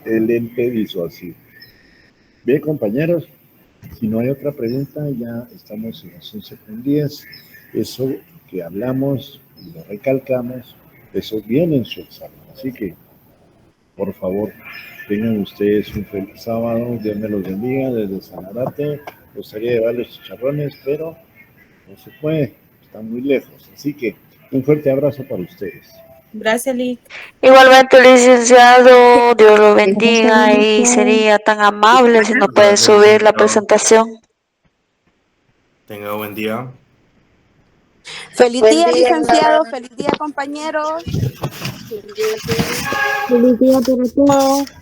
el ente disuasivo. Bien, compañeros, si no hay otra pregunta, ya estamos en las 11:10. Eso que hablamos y lo recalcamos, eso viene en su examen. Así que, por favor, tengan ustedes un feliz sábado. Dios me los bendiga desde Sanarate. Me gustaría llevarles chicharrones, pero no se puede, está muy lejos. Así que un fuerte abrazo para ustedes. Gracias, Lick. Igualmente, licenciado, Dios lo bendiga y sería tan amable si nos puede subir la presentación. Tenga buen día. Feliz día, licenciado. Feliz día, compañeros. Feliz día para todos.